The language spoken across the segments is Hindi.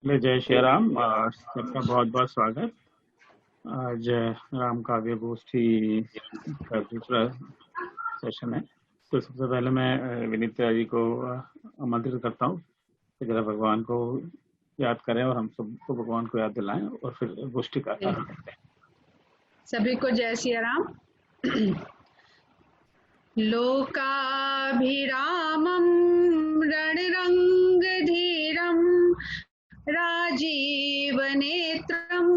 जय श्री राम। सबका बहुत बहुत स्वागत। आज राम काव्य गोष्ठी का दूसरा सेशन है। तो सबसे पहले मैं विनीता जी को आमंत्रित करता हूँ कि जरा भगवान को याद करें और हम सबको भगवान को याद दिलाएं और फिर गोष्ठी का आरंभ करते हैं। सभी को जय श्री राम। लोकाभिरामं रणरंगधीरं राजीवनेत्रं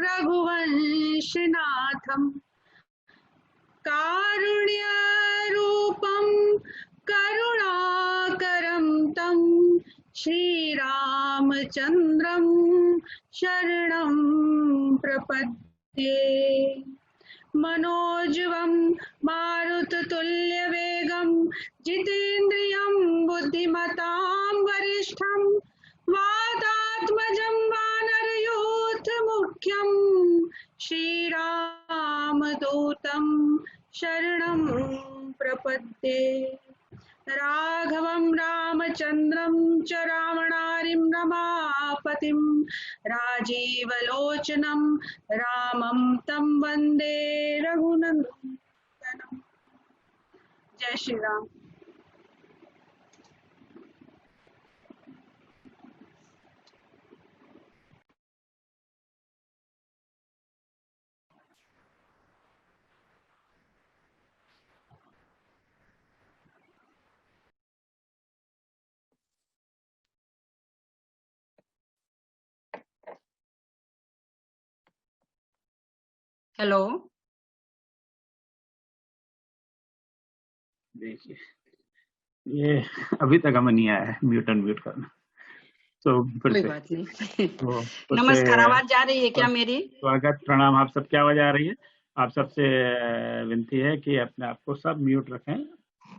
रघुवंशनाथं कारुण्यरूपं करुणाकरं तं श्रीरामचन्द्रं शरणं प्रपद्ये। मनोजवं मारुततुल्यवेगं जितेन्द्रियं बुद्धिमतां वरिष्ठं वातात्मजं वानरयूथमुख्यं श्रीरामदूतं शरणं प्रपद्ये। राघवं रामचन्द्रं च रावणारिं रमापतिं राजीवलोचनं रामं तं वन्दे रघुनन्दनं। जय श्री राम। हेलो, देखिए, ये अभी तक हमें नहीं आया है म्यूट अनम्यूट करना, तो फिर कोई से बात नहीं। तो नमस्कार, आवाज जा रही है क्या मेरी? स्वागत प्रणाम। आप सब क्या आवाज आ रही है? आप सबसे विनती है कि अपने आप को सब म्यूट रखें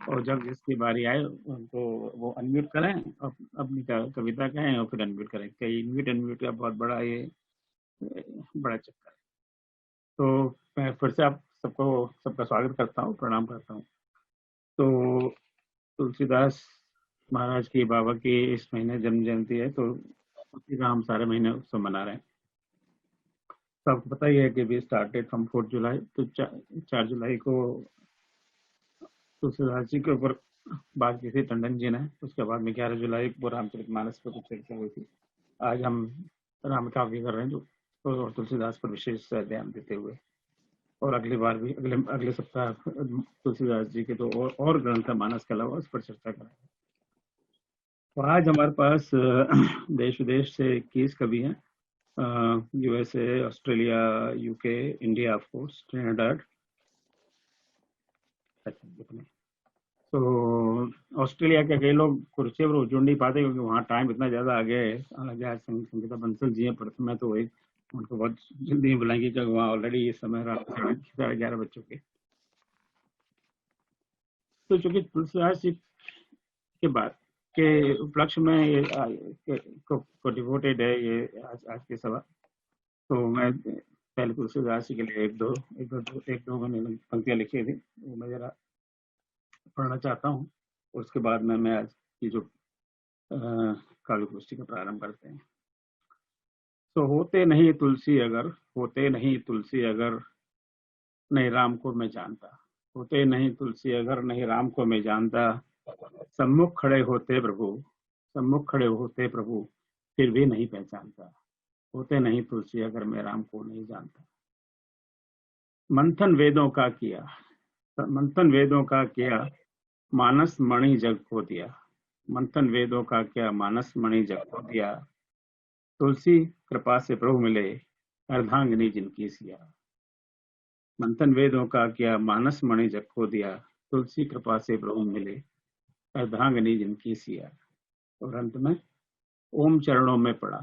और जब जिसकी बारी आए उनको वो अनम्यूट करें और अपनी कविता कहें और फिर अनम्यूट करें। कई म्यूट अनम्यूट का बहुत बड़ा ये बड़ा चक्कर है। तो मैं फिर से आप सबका स्वागत करता हूँ, प्रणाम करता हूँ। तो तुलसीदास महाराज की बाबा की इस महीने जन्म जयंती है, तो उसी का हम सारे महीने उत्सव मना रहे हैं। तो आपको पता ही है कि वी स्टार्टेड फ्रॉम 4 जुलाई। तो 4 जुलाई को तुलसीदास जी के ऊपर बात की थी टंडन जी ने। उसके बाद में 11 जुलाई को रामचरितमानस पर कुछ चर्चा हुई थी। आज हम राम काव्य कर रहे हैं, जो और तुलसीदास पर विशेष ध्यान देते हुए, और अगली बार भी अगले सप्ताह तुलसीदास जी के तो और ग्रंथ मानस के अलावा उस पर चर्चा करेंगे। तो आज हमारे पास देश विदेश से 21 कवि हैं। USA, Australia, UK, India, of course, Trinidad. तो ऑस्ट्रेलिया के कई लोग कुरुक्षेत्र उजुड़ नहीं पाते क्योंकि वहाँ टाइम इतना ज़्यादा आगे है। हालांकि संगीता बंसल जी हैं, प्रथम तो वही उनको बहुत जल्दी बुलाएंगे क्योंकि वहाँ ऑलरेडी इस समय रात 11:30 बज चुके। तो चूंकि तुलसीदास जी के बाद के उपलक्ष्य में ये को डिवोटेड है ये आज की सभा, तो मैं पहले तुलसीदास जी के लिए एक दो मैंने पंक्तियां लिखी थी, वो मैं जरा पढ़ना चाहता हूँ। उसके बाद में मैं आज की जो काव्य गोष्ठी का प्रारंभ करते हैं। तो होते नहीं तुलसी अगर नहीं राम को मैं जानता, होते नहीं तुलसी अगर नहीं राम को मैं जानता, सम्मुख खड़े होते प्रभु फिर भी नहीं पहचानता, होते नहीं तुलसी अगर मैं राम को नहीं जानता। मंथन वेदों का किया मानस मणि जग को दिया, मंथन वेदों का क्या मानस मणि जग को दिया, तुलसी कृपा से प्रभु मिले अर्धांगिनी जिनकी सिया। मंथन वेदों का क्या मानस मणि जग को दिया, तुलसी कृपा से प्रभु मिले अर्धांगिनी जिनकी सिया। और अंत में ओम चरणों में पड़ा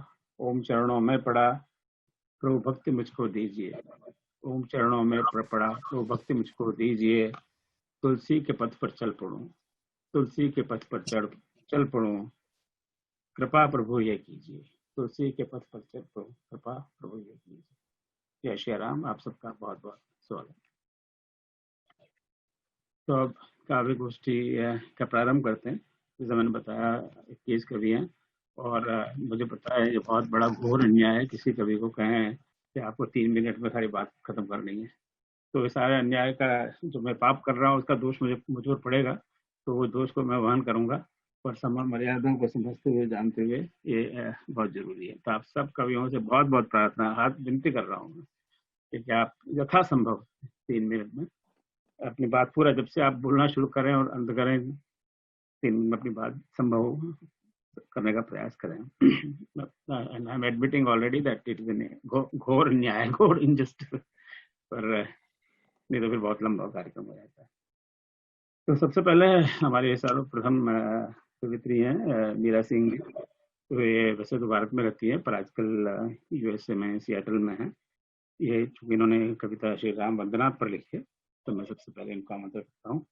प्रभु भक्ति मुझको दीजिए, ओम चरणों में पड़ा प्रभु भक्ति मुझको दीजिए, तुलसी के पथ पर चल पड़ूं, तुलसी के पथ पर चल पड़ूं, कृपा प्रभु ये कीजिए, तुलसी के पथ पर चल पड़ूं, कृपा प्रभु ये कीजिए। जय श्री राम। आप सबका बहुत बहुत स्वागत। तो अब काव्य गोष्ठी का प्रारंभ करते हैं। जैसे मैंने बताया 21 कवि हैं और मुझे पता है ये बहुत बड़ा घोर अन्याय है किसी कवि को कहें कि आपको 3 मिनट में सारी बात खत्म करनी है। तो इस सारे अन्याय का जो मैं पाप कर रहा हूँ उसका दोष मुझ पर पड़ेगा, तो वो दोष को मैं वहन करूंगा, पर सम्मान मर्यादाओं को समझते हुए जानते हुए ये बहुत जरूरी है। तो आप सब कवियों से बहुत बहुत प्रार्थना, हाथ विनती कर रहा हूँ कि आप यथासंभव 3 मिनट में अपनी बात पूरा, जब से आप बोलना शुरू करें और अंत करें, 3 मिनट में अपनी बात संभव करने का प्रयास करें। And I am admitting already that it is घोर न्याय, घोर इनजस्टिस, पर नहीं तो फिर बहुत लंबा कार्यक्रम हो जाता है। तो सबसे पहले हमारे सर्वप्रथम कवित्री हैं मीरा सिंह जी। तो ये वैसे तो भारत में रहती है पर आजकल यूएसए में सियाटल में है। ये चूंकि इन्होंने कविता श्री राम वंदना पर लिखी है, तो मैं सबसे पहले इनको आमंत्रित करता हूँ।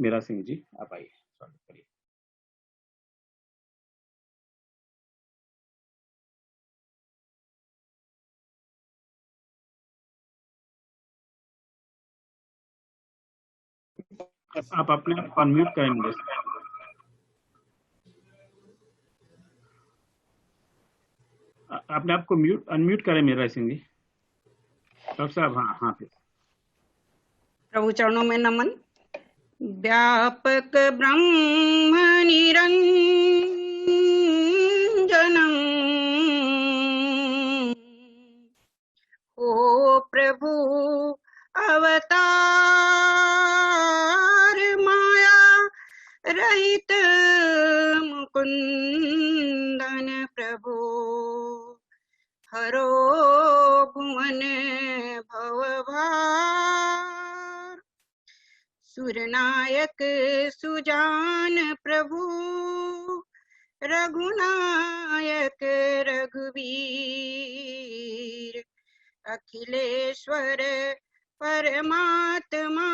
मीरा सिंह जी, आप आइए, स्वागत करिए। आप अपने आप अनम्यूट करेंगे, अपने आप को अनम्यूट करें मीरा सिंह जी। डॉक्टर साहब, हाँ हाँ फिर। प्रभु चरणों में नमन। व्यापक ब्रह्म निरंजनम ओ प्रभु अवतार माया रहित मुकुंदन प्रभु हरो भुवन भवभार सुरनायक सुजान प्रभु रघुनायक रघुवीर अखिलेश्वर परमात्मा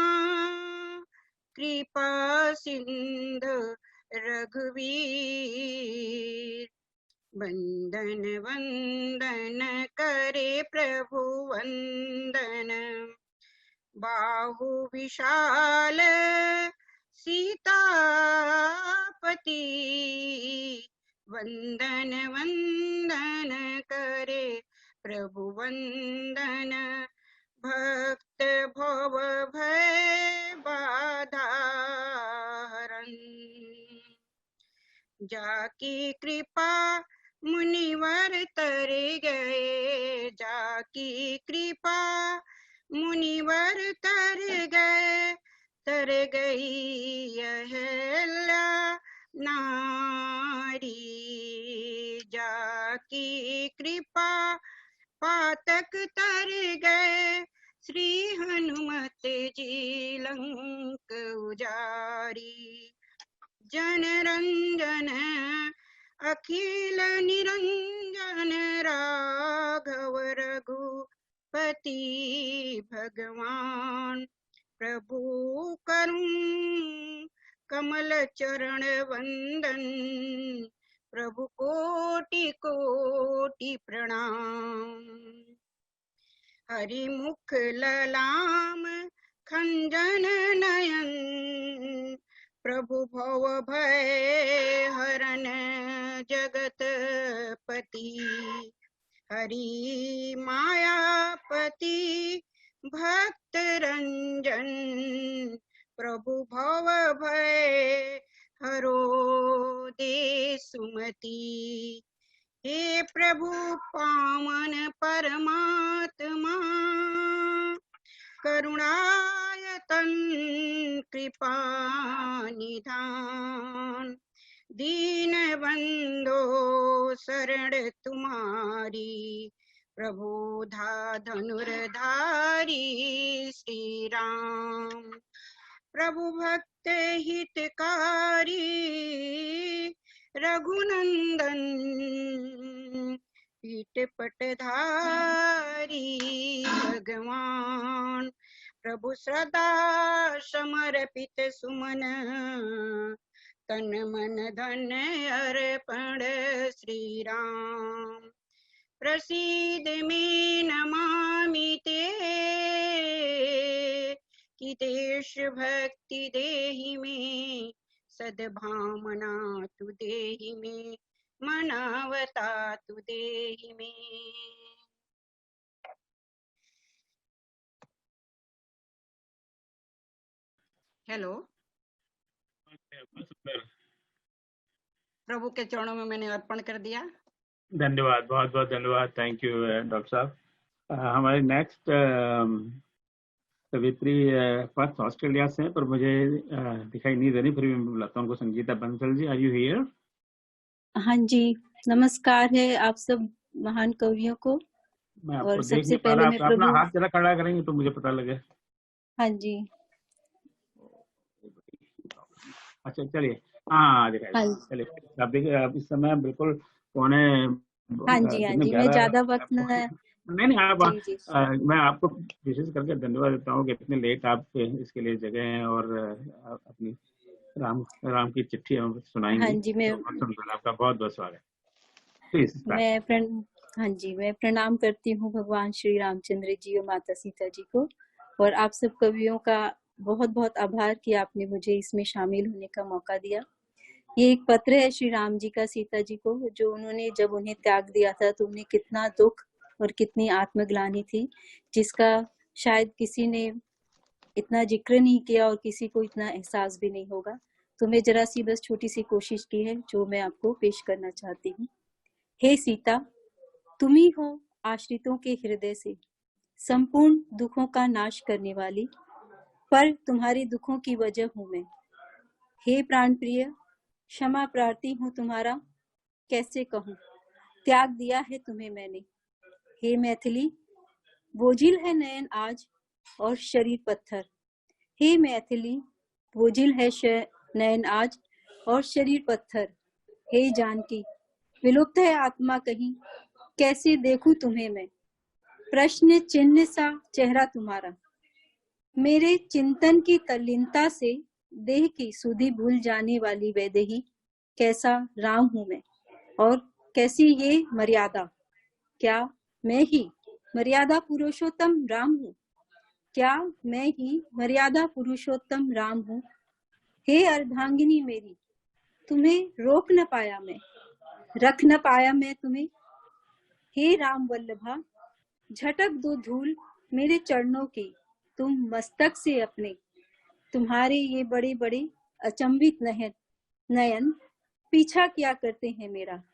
कृपा सिंधु रघुवीर वंदन वंदन करे प्रभु वंदन बाहु विशाल सीतापति वंदन वंदन करे प्रभु वंदन भक्त भव भय बाधारन जाकी कृपा मुनिवर तर गए जाकी कृपा मुनिवर तर गई अहल्या नारी जाकी कृपा पातक तर गए श्री हनुमत जी लंक उजारी जन रंजन अखिल निरंजन राघव रघुपति भगवान प्रभु करुण कमल चरण वंदन प्रभु कोटि कोटि प्रणाम हरि मुख ललाम खंजन नयन प्रभु भव भय हरन जगत पति हरि मायापति भक्त रंजन प्रभु भव भय हरो दे सुमति हे प्रभु पावन परमात्मा करुणायतन कृपा निधान दीन बंधो शरण तुम्हारी प्रभु धनुर्धारी श्री राम प्रभु भक्त हितकारी रघुनंदन पीठ पटधारी भगवान प्रभु सदा समर्पित सुमन तन मन धन अर्पण श्री राम प्रसीद में नमामि ते कि देश भक्ति देहि में सद्भावना तु देहि में मनावता तु देहि मे। हेलो, प्रभु के चरणों में मैंने अर्पण कर दिया। धन्यवाद, बहुत बहुत धन्यवाद। थैंक यू डॉक्टर साहब। हमारे नेक्स्ट कवित्री फर्स्ट ऑस्ट्रेलिया से हैं, पर मुझे दिखाई नहीं दे रही, फिर भी मैं बुलाता हूँ उनको। Sangeeta Bansal ji, are you here? हाँ जी, नमस्कार है आप सब महान कवियों को। मैं आपको और देख सबसे नहीं पा पहले रहा, मैं आप अपना प्रभु, हाथ जरा खड़ा करेंगे तो मुझे पता लगे। हाँ जी, अच्छा चलिए, हाँ दिखाई हाँ दे। जी, चलिए, आप देखिए, आप इस समय बिल्कुल पौने हाँ जी, हाँ कितने जी, मैं 11 ज्यादा वक्त आपको, न, नहीं आप जी जी, मैं आपको विशेष करके धन्यवाद देता हूँ कि इतने लेट आप इसके लिए जगह हैं और अपनी राम की चिट्ठी हम सुनाएंगी। हाँ जी, तो बहुत सुंदर, आपका बहुत बहुत स्वागत। प्लीज हाँ जी, मैं प्रणाम करती हूँ भगवान श्री रामचंद्र जी और माता सीता जी को, और आप सब कवियों का बहुत बहुत आभार कि आपने मुझे इसमें शामिल होने का मौका दिया। ये एक पत्र है श्री राम जी का सीता जी को, जो उन्होंने जब उन्हें त्याग दिया था तो उन्हें कितना दुख और कितनी आत्मग्लानि थी, जिसका शायद किसी ने इतना जिक्र नहीं किया और किसी को इतना एहसास भी नहीं होगा। तो मैं जरा सी बस छोटी सी कोशिश की है जो मैं आपको पेश करना चाहती हूँ। हे सीता, तुम ही हो आश्रितों के हृदय से संपूर्ण दुखों का नाश करने वाली, पर तुम्हारे दुखों की वजह हूं मैं। हे प्राण प्रिय, क्षमा प्रार्थी हूँ तुम्हारा, कैसे कहूँ त्याग दिया है तुम्हें मैंने। हे मैथिली, बोझिल है नयन आज और शरीर पत्थर। हे मैथिली, बोझिल है नयन आज और शरीर पत्थर। हे जानकी, विलुप्त है आत्मा कहीं, कैसे देखूं तुम्हें मैं। प्रश्न चिन्ह सा चेहरा तुम्हारा, मेरे चिंतन की तल्लीनता से देह की सुधि भूल जाने वाली वैदेही, कैसा राम हूं मैं और कैसी ये मर्यादा। क्या मैं ही मर्यादा पुरुषोत्तम राम हूँ? क्या मैं ही मर्यादा पुरुषोत्तम राम हूँ? हे अर्धांगिनी मेरी, तुम्हें रोक न पाया मैं, रख न पाया मैं तुम्हें। हे राम वल्लभा, झटक दो धूल मेरे चरणों की तुम मस्तक से अपने। तुम्हारे ये बड़े बड़े अचंभित नयन पीछा क्या करते हैं मेरा।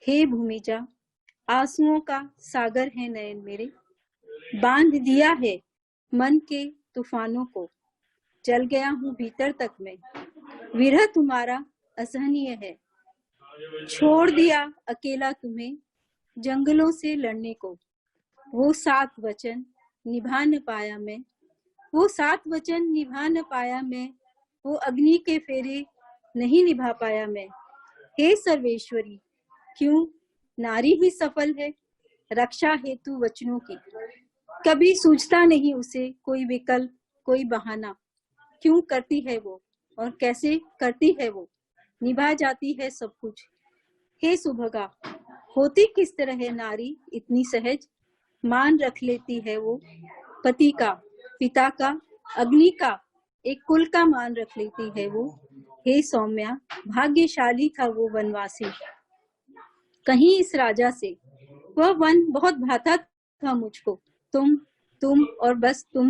हे भूमिजा, आंसुओं का सागर है नयन मेरे, बांध दिया है मन के तूफानों को, जल गया हूँ भीतर तक मैं। विरह तुम्हारा असहनीय है, छोड़ दिया अकेला तुम्हें जंगलों से लड़ने को। वो 7 वचन निभा न पाया मैं, वो 7 वचन निभा न पाया मैं, वो अग्नि के फेरे नहीं निभा पाया मैं। हे सर्वेश्वरी, क्यों नारी ही सफल है रक्षा हेतु वचनों की, कभी सूझता नहीं उसे कोई विकल्प कोई बहाना। क्यों करती है वो और कैसे करती है वो, निभा जाती है सब कुछ। हे सुभगा, होती किस तरह है नारी इतनी सहज, मान रख लेती है वो पति का, पिता का, अग्नि का, एक कुल का मान रख लेती है वो। हे सौम्या, भाग्यशाली था वो वनवासी, कहीं इस राजा से वह वन बहुत भाता था मुझको। तुम और बस तुम।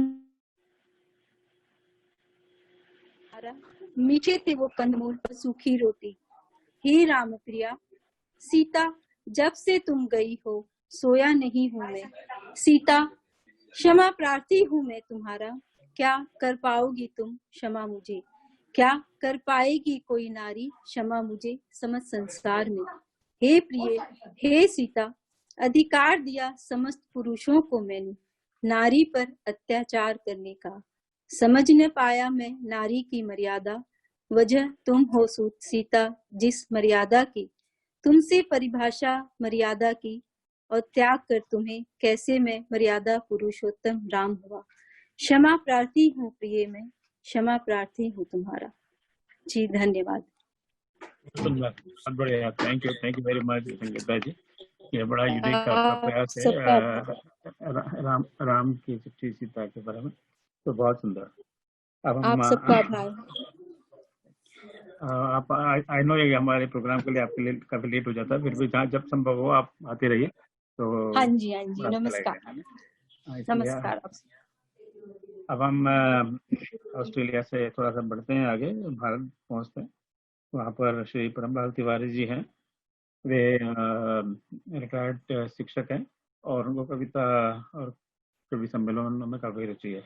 मीठे थे वो कंदमूल और सूखी रोटी। हे राम प्रिया सीता, जब से तुम गई हो सोया नहीं हूँ मैं। सीता, क्षमा प्रार्थी हूँ मैं तुम्हारा, क्या कर पाओगी तुम क्षमा मुझे। क्या कर पाएगी कोई नारी क्षमा मुझे समस्त संसार में। हे प्रिय, हे सीता, अधिकार दिया समस्त पुरुषों को मैंने नारी पर अत्याचार करने का। समझ न पाया मैं नारी की मर्यादा, वजह तुम हो सीता जिस मर्यादा की। तुमसे परिभाषा मर्यादा की और त्याग कर तुम्हें कैसे मैं मर्यादा पुरुषोत्तम राम हुआ। क्षमा प्रार्थी हूँ प्रिय मैं, क्षमा प्रार्थी हूँ तुम्हारा। जी धन्यवाद। बहुत बढ़िया, thank you very much Sangeeta ji. ये बड़ा यूनिक आपका प्रयास है सबका राम की चिट्ठी सीता के बारे में, तो बहुत सुंदर। अब हम आप सबका आभार। आप आई नो ये हमारे प्रोग्राम के लिए आपके लिए काफी लेट हो जाता है, फिर भी जहाँ जब संभव हो आप आते रहिए तो हाँ जी बड़ा अच्छा लगेगा। नमस्कार। इसलिए नमस्कार। अब हम ऑस्ट्रेलिया से थोड़ा सा बढ़ते हैं आगे, भारत पहुंचते हैं। वहाँ पर श्री परमलाल तिवारी जी हैं। वे रिटायर्ड शिक्षक हैं और उनको कविता और कवि सम्मेलनों में काफी रुचि है।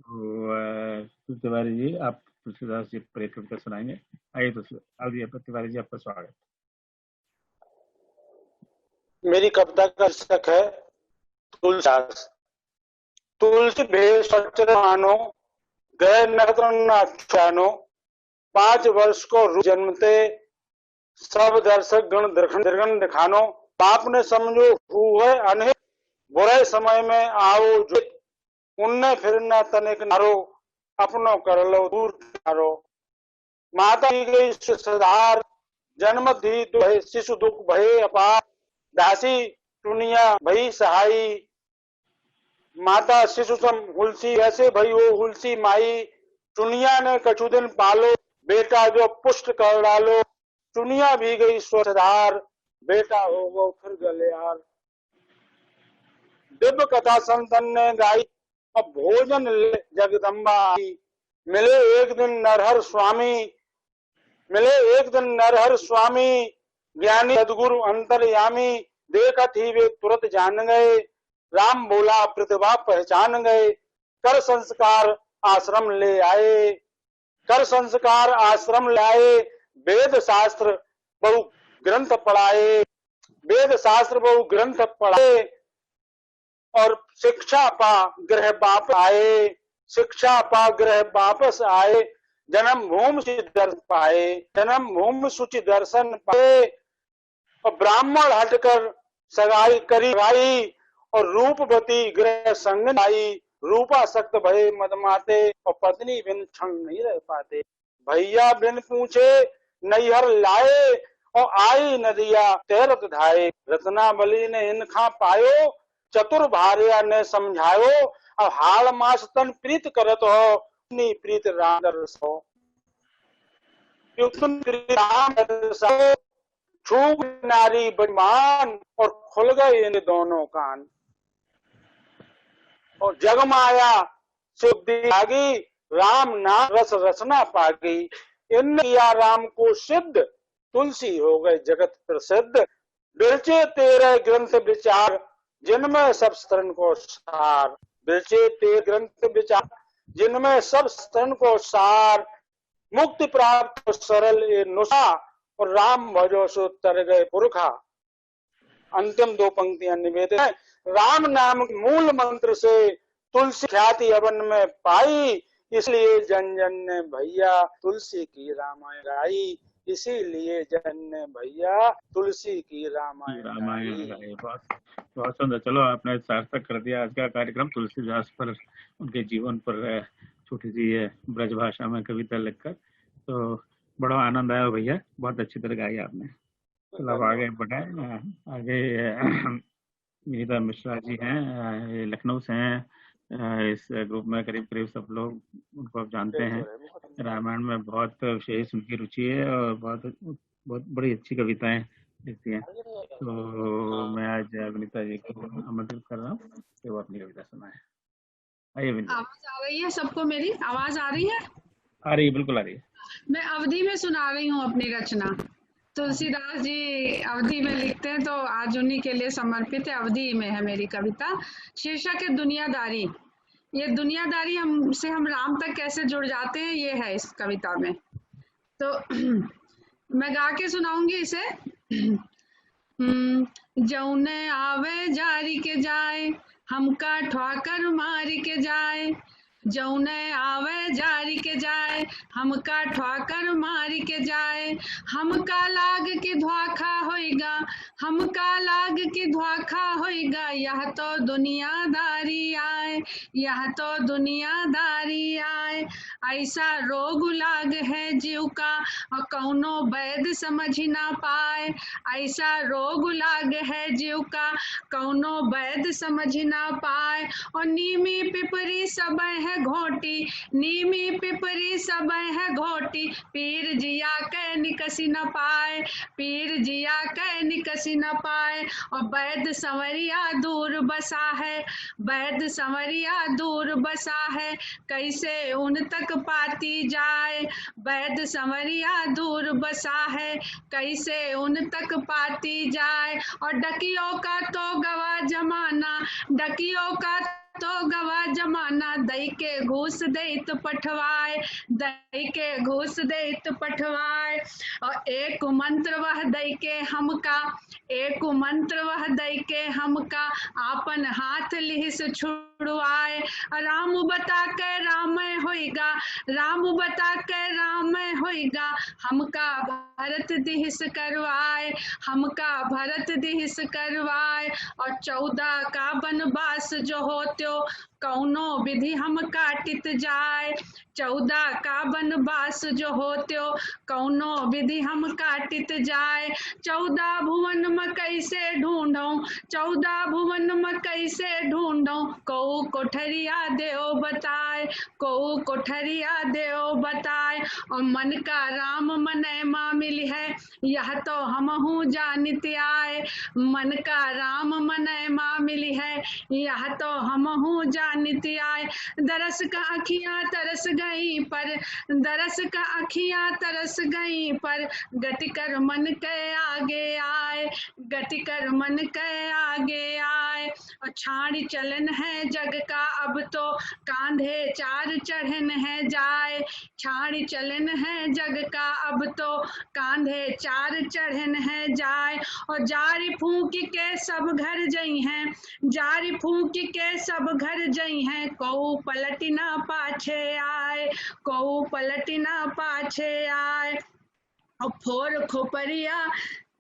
तो तिवारी जी आप तुलसीदास जी पर एक कविता सुनाएंगे। आइए तिवारी जी, आपका स्वागत। मेरी कविता का शीर्षक है तुलसीदास। तुलसी भेष सचर मानो, गए नगर नानो। 5 वर्ष को रूप जन्मते, सब दर्शक गण दर्गन दिखानो। पाप ने समझो हुए अनेक, बुरे समय में आओ जो। उनने फिर न तनिक नारो, अपनो कर लो दूर तारो। माता की गई सुधार, जन्म दी दुख शिशु दुख भये अपार। दासी टुनिया भई सहाई, माता शिशु सम हुलसी। ऐसे भई वो हुलसी माई, टुनिया ने कछु दिन पालो। बेटा जो पुष्ट कर डालो, टुनिया भी गई स्वधार। बेटा हो वो फिर गलियार। दिव्य कथा संतन ने गाई, अब भोजन जगदम्बा आई। मिले एक दिन नरहर स्वामी, मिले एक दिन नरहर स्वामी। ज्ञानी सदगुरु अंतर्यामी, देखत ही वे तुरंत जान गए। राम बोला प्रतिभा पहचान गए, कर संस्कार आश्रम ले आए। कर संस्कार आश्रम लाए, वेद शास्त्र बहु ग्रंथ पढ़ाए। वेद शास्त्र बहु ग्रंथ पढ़ाए, और शिक्षा पा गृह वापस आए। शिक्षा पा गृह वापस आए, जन्म भूमि दर्शन पाए। जन्म भूमि सुचि दर्शन पाए, और ब्राह्मण हटकर सगाई करी गाई। और रूपवती गृह संग आई। रूपा सक्त भये मदमाते, और पत्नी बिन क्षण नहीं रह पाते। भैया बिन पूछे नैहर लाए, और आई नदिया तैरत धाये। रत्नावली ने इनखा पायो, चतुर भार्या ने समझायो। अब हाल मास तन प्रीत करत हो, प्रीत राम दरस हो। छूट नारी बेईमान, और खुल गए इन दोनों कान। और जगमाया सिद्धि आगी, राम नाम रस रचना पागी। इन किया राम को सिद्ध, तुलसी हो गए जगत प्रसिद्ध। बिरचे तेरे ग्रंथ विचार, जिनमें सब स्तरण को सार। बिरचे तेरे ग्रंथ विचार, जिनमें सब स्तरण को सार। मुक्ति प्राप्त सरल ए नुसा, और राम भजो सो तर गए पुरखा। अंतिम 2 पंक्तियां निवेदित है। राम नाम मूल मंत्र से तुलसी ख्याति अवन में पाई, इसलिए जन जन ने भैया तुलसी की रामायण गाई। इसीलिए जन ने भैया तुलसी की रामायण गाई। बहुत सुंदर। चलो आपने सार्थक कर दिया आज का कार्यक्रम तुलसीदास पर, उनके जीवन पर छोटी सी ब्रज भाषा में कविता लिखकर। तो बड़ा आनंद आया भैया, बहुत अच्छी तरह गाई आपने। चलो अब आगे बढ़ाए। आगे मीरा मिश्रा जी हैं, लखनऊ से हैं। इस ग्रुप में करीब करीब सब लोग उनको आप जानते हैं। रामायण में बहुत विशेष उनकी रुचि है और बहुत बहुत बड़ी अच्छी कविताएं लिखती हैं। तो मैं आज विनीता जी को आमंत्रित कर रहा हूँ कि वो अपनी कविता सुनाए। आइए विनीता। आवाज आ रही है सबको? मेरी आवाज आ रही है? आ रही है, बिल्कुल आ रही है। मैं अवधी में सुना रही हूँ अपनी रचना। तुलसीदास जी अवधी में लिखते हैं, तो आज उन्हीं के लिए समर्पित है। अवधी में है मेरी कविता। शीर्षक है दुनियादारी। ये दुनियादारी हमसे हम राम तक कैसे जुड़ जाते हैं, ये है इस कविता में। तो मैं गा के सुनाऊंगी इसे। जौने आवे जारी के जाए, हमका ठोकर मारी के जाए। जौने आवे जारी के जाए, हमका ठोकर मारी के जाए। हमका लाग के धोखा होइगा, हमका लाग के धोखा होइगा। यह तो दुनियादारी आए, यह तो दुनियादारी आए। ऐसा रोग लाग है जीव का, और कौनो वैद्य समझ ना पाए। ऐसा रोग लाग है जीव का, कौनो वैद्य समझ ना पाए। और नीमी पिपरी सब है है घोटी, नीमी पिपरी सब है घोटी, पीर जिया के निकसी न पाए, पीर जिया के निकसी न पाए। और वैद्य संवरिया दूर बसा है, वैद्य संवरिया दूर बसा है, कैसे उन तक पाती जाए, वैद्य संवरिया दूर बसा है, कैसे उन तक पाती जाए। और डकियों का तो गवा जमाना, डकियों का तो गवा जमाना, दई के घूस देत पठवाए, दई के घूस देत पठवाए। और एक मंत्र वह दई के हमका, एक मंत्र वह दई के हमका, आपन हाथ लिहिस छुड़वाए। राम बता के राम होइगा, राम बता के राम होइगा, हमका भरत दिहिस करवाए, हमका भरत दिहिस करवाए। और 14 का वनवास जो होत्यो, कौनो विधि हम काटित जाए, 14 का वनवास जो होत्यो, कौनो विधि हम काटित जाए। 14 भुवन में कैसे ढूंढूं, 14 भुवन में कैसे ढूंढूं, कऊ कोठरिया देओ बताए, कऊ कोठरिया देओ बताए। और मन का राम मनै माँ मिली है, यह तो हमहू जानित आए, मन का राम मनै माँ मिली है, यह तो हमहू जानित आए। दरस का अखियां तरस गई पर, दरस का अखियां तरस गई पर, गति कर मन के आगे आए, गति कर मन के आगे आए। और छाड़ी चलन है जग का अब तो, कांधे 4 चढ़न है जाए, छाड़ी चलन है जग का अब तो, कांधे 4 चढ़न है जाए। और जारी फूंक के सब घर जई हैं, जारी फूंक के सब घर जई हैं, कऊ पलटी ना पाछे आए, कऊ पलटी ना पाछे आए। और फोर खोपरिया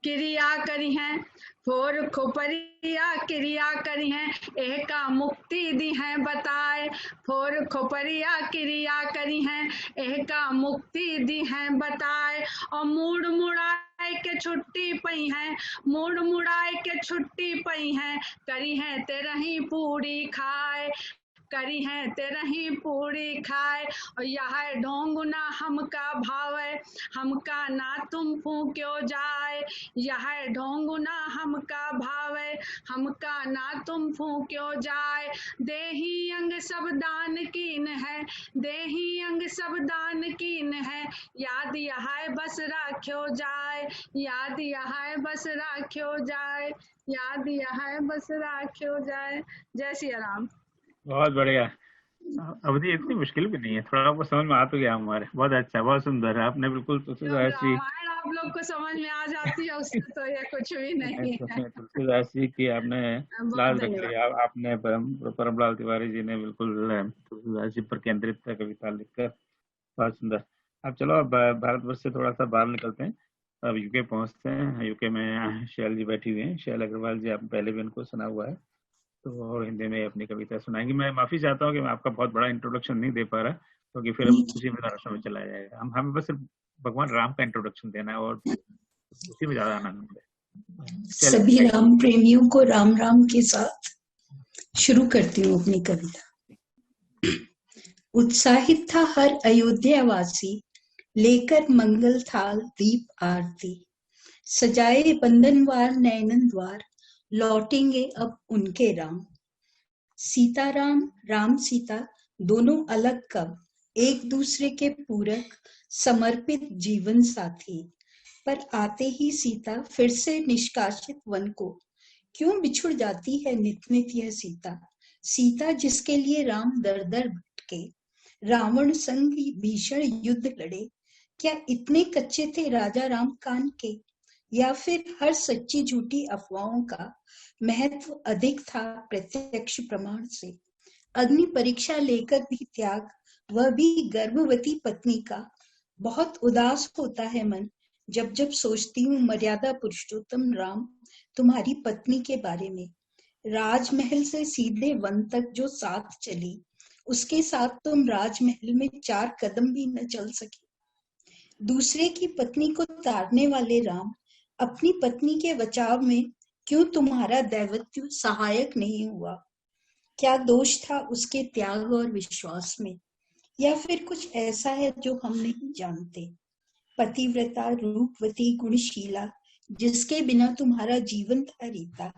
क्रिया करी हैं, फोर खोपरिया क्रिया करी हैं, एका मुक्ति दी है बताए, फोर खोपरिया क्रिया करी हैं, एका मुक्ति दी है बताए। और मूड मुड़ाए के छुट्टी पई है, मूड मुड़ाए के छुट्टी पई है, करी है तेरही पूरी खाए, करी है तेरही पूरी खाए। और यह ढोंग ना हमका भावे, हमका ना तुम फूक्यो जाए, यह ढोंग ना हमका भावे, हमका ना तुम फूक्यो जाए। देही अंग सब दान कीन है, देही अंग सब दान कीन है, याद यह बस राख्यो जाए, याद यह बस राख्यो जाए, याद यह बस राख्यो जाए। जय सिया राम। बहुत बढ़िया। अवधि इतनी मुश्किल भी नहीं है, थोड़ा आपको समझ में आ तो गया हमारे। बहुत अच्छा, बहुत सुंदर है। आपने बिल्कुल तुलसीदास जी, रामायण आप लोग को समझ में आ जाती है, उससे तो ये कुछ भी नहीं है। तुलसीदास जी की आपने बहुत लाज रख धन्यवाद। लिया। आपने परमलाल तिवारी जी ने बिल्कुल तुलसीदास जी पर केंद्रित कविता लिखकर, बहुत सुंदर। अब चलो, अब भारतवर्ष से थोड़ा सा बाहर निकलते हैं, अब यूके पहुंचते हैं। यूके में शैल जी बैठी हुई हैं, शैल अग्रवाल जी, आप पहले भी उनको सुना हुआ है, तो और हिंदी में अपनी कविता सुनाएंगी। मैं माफी चाहता हूँ कि मैं आपका बहुत बड़ा इंट्रोडक्शन नहीं दे पा रहा, क्योंकि फिर उसी में ज़्यादा समय चला जाएगा। हमें बस सिर्फ भगवान राम का इंट्रोडक्शन देना है और उसी में ज्यादा आनंद है। सभी राम प्रेमियों को राम राम के साथ शुरू करती हूँ अपनी कविता। उत्साहित था हर अयोध्यावासी, लेकर मंगल थाल दीप आरती, सजाए बंधनवार नैनन द्वार, लौटेंगे अब उनके राम। सीताराम, राम सीता दोनों अलग कब, एक दूसरे के पूरक समर्पित जीवन साथी, पर आते ही सीता फिर से निष्कासित वन को, क्यों बिछुड़ जाती है नित नित यह सीता। सीता जिसके लिए राम दर दर भटके, रावण संग भीषण युद्ध लड़े, क्या इतने कच्चे थे राजा राम कान के, या फिर हर सच्ची झूठी अफवाहों का महत्व अधिक था प्रत्यक्ष प्रमाण से। अग्नि परीक्षा लेकर भी त्याग, वह भी गर्भवती पत्नी का, बहुत उदास होता है मन जब जब सोचती हूँ मर्यादा पुरुषोत्तम राम तुम्हारी पत्नी के बारे में। राजमहल से सीधे वन तक जो साथ चली, उसके साथ तुम राजमहल में 4 कदम भी न चल सके। दूसरे की पत्नी को तारने वाले राम, अपनी पत्नी के बचाव में क्यों तुम्हारा दैवत्व सहायक नहीं हुआ। क्या दोष था उसके त्याग और विश्वास में, या फिर कुछ ऐसा है जो हम नहीं जानते? पतिव्रता, रूपवती, गुणशीला, जिसके बिना तुम्हारा जीवन था रीता,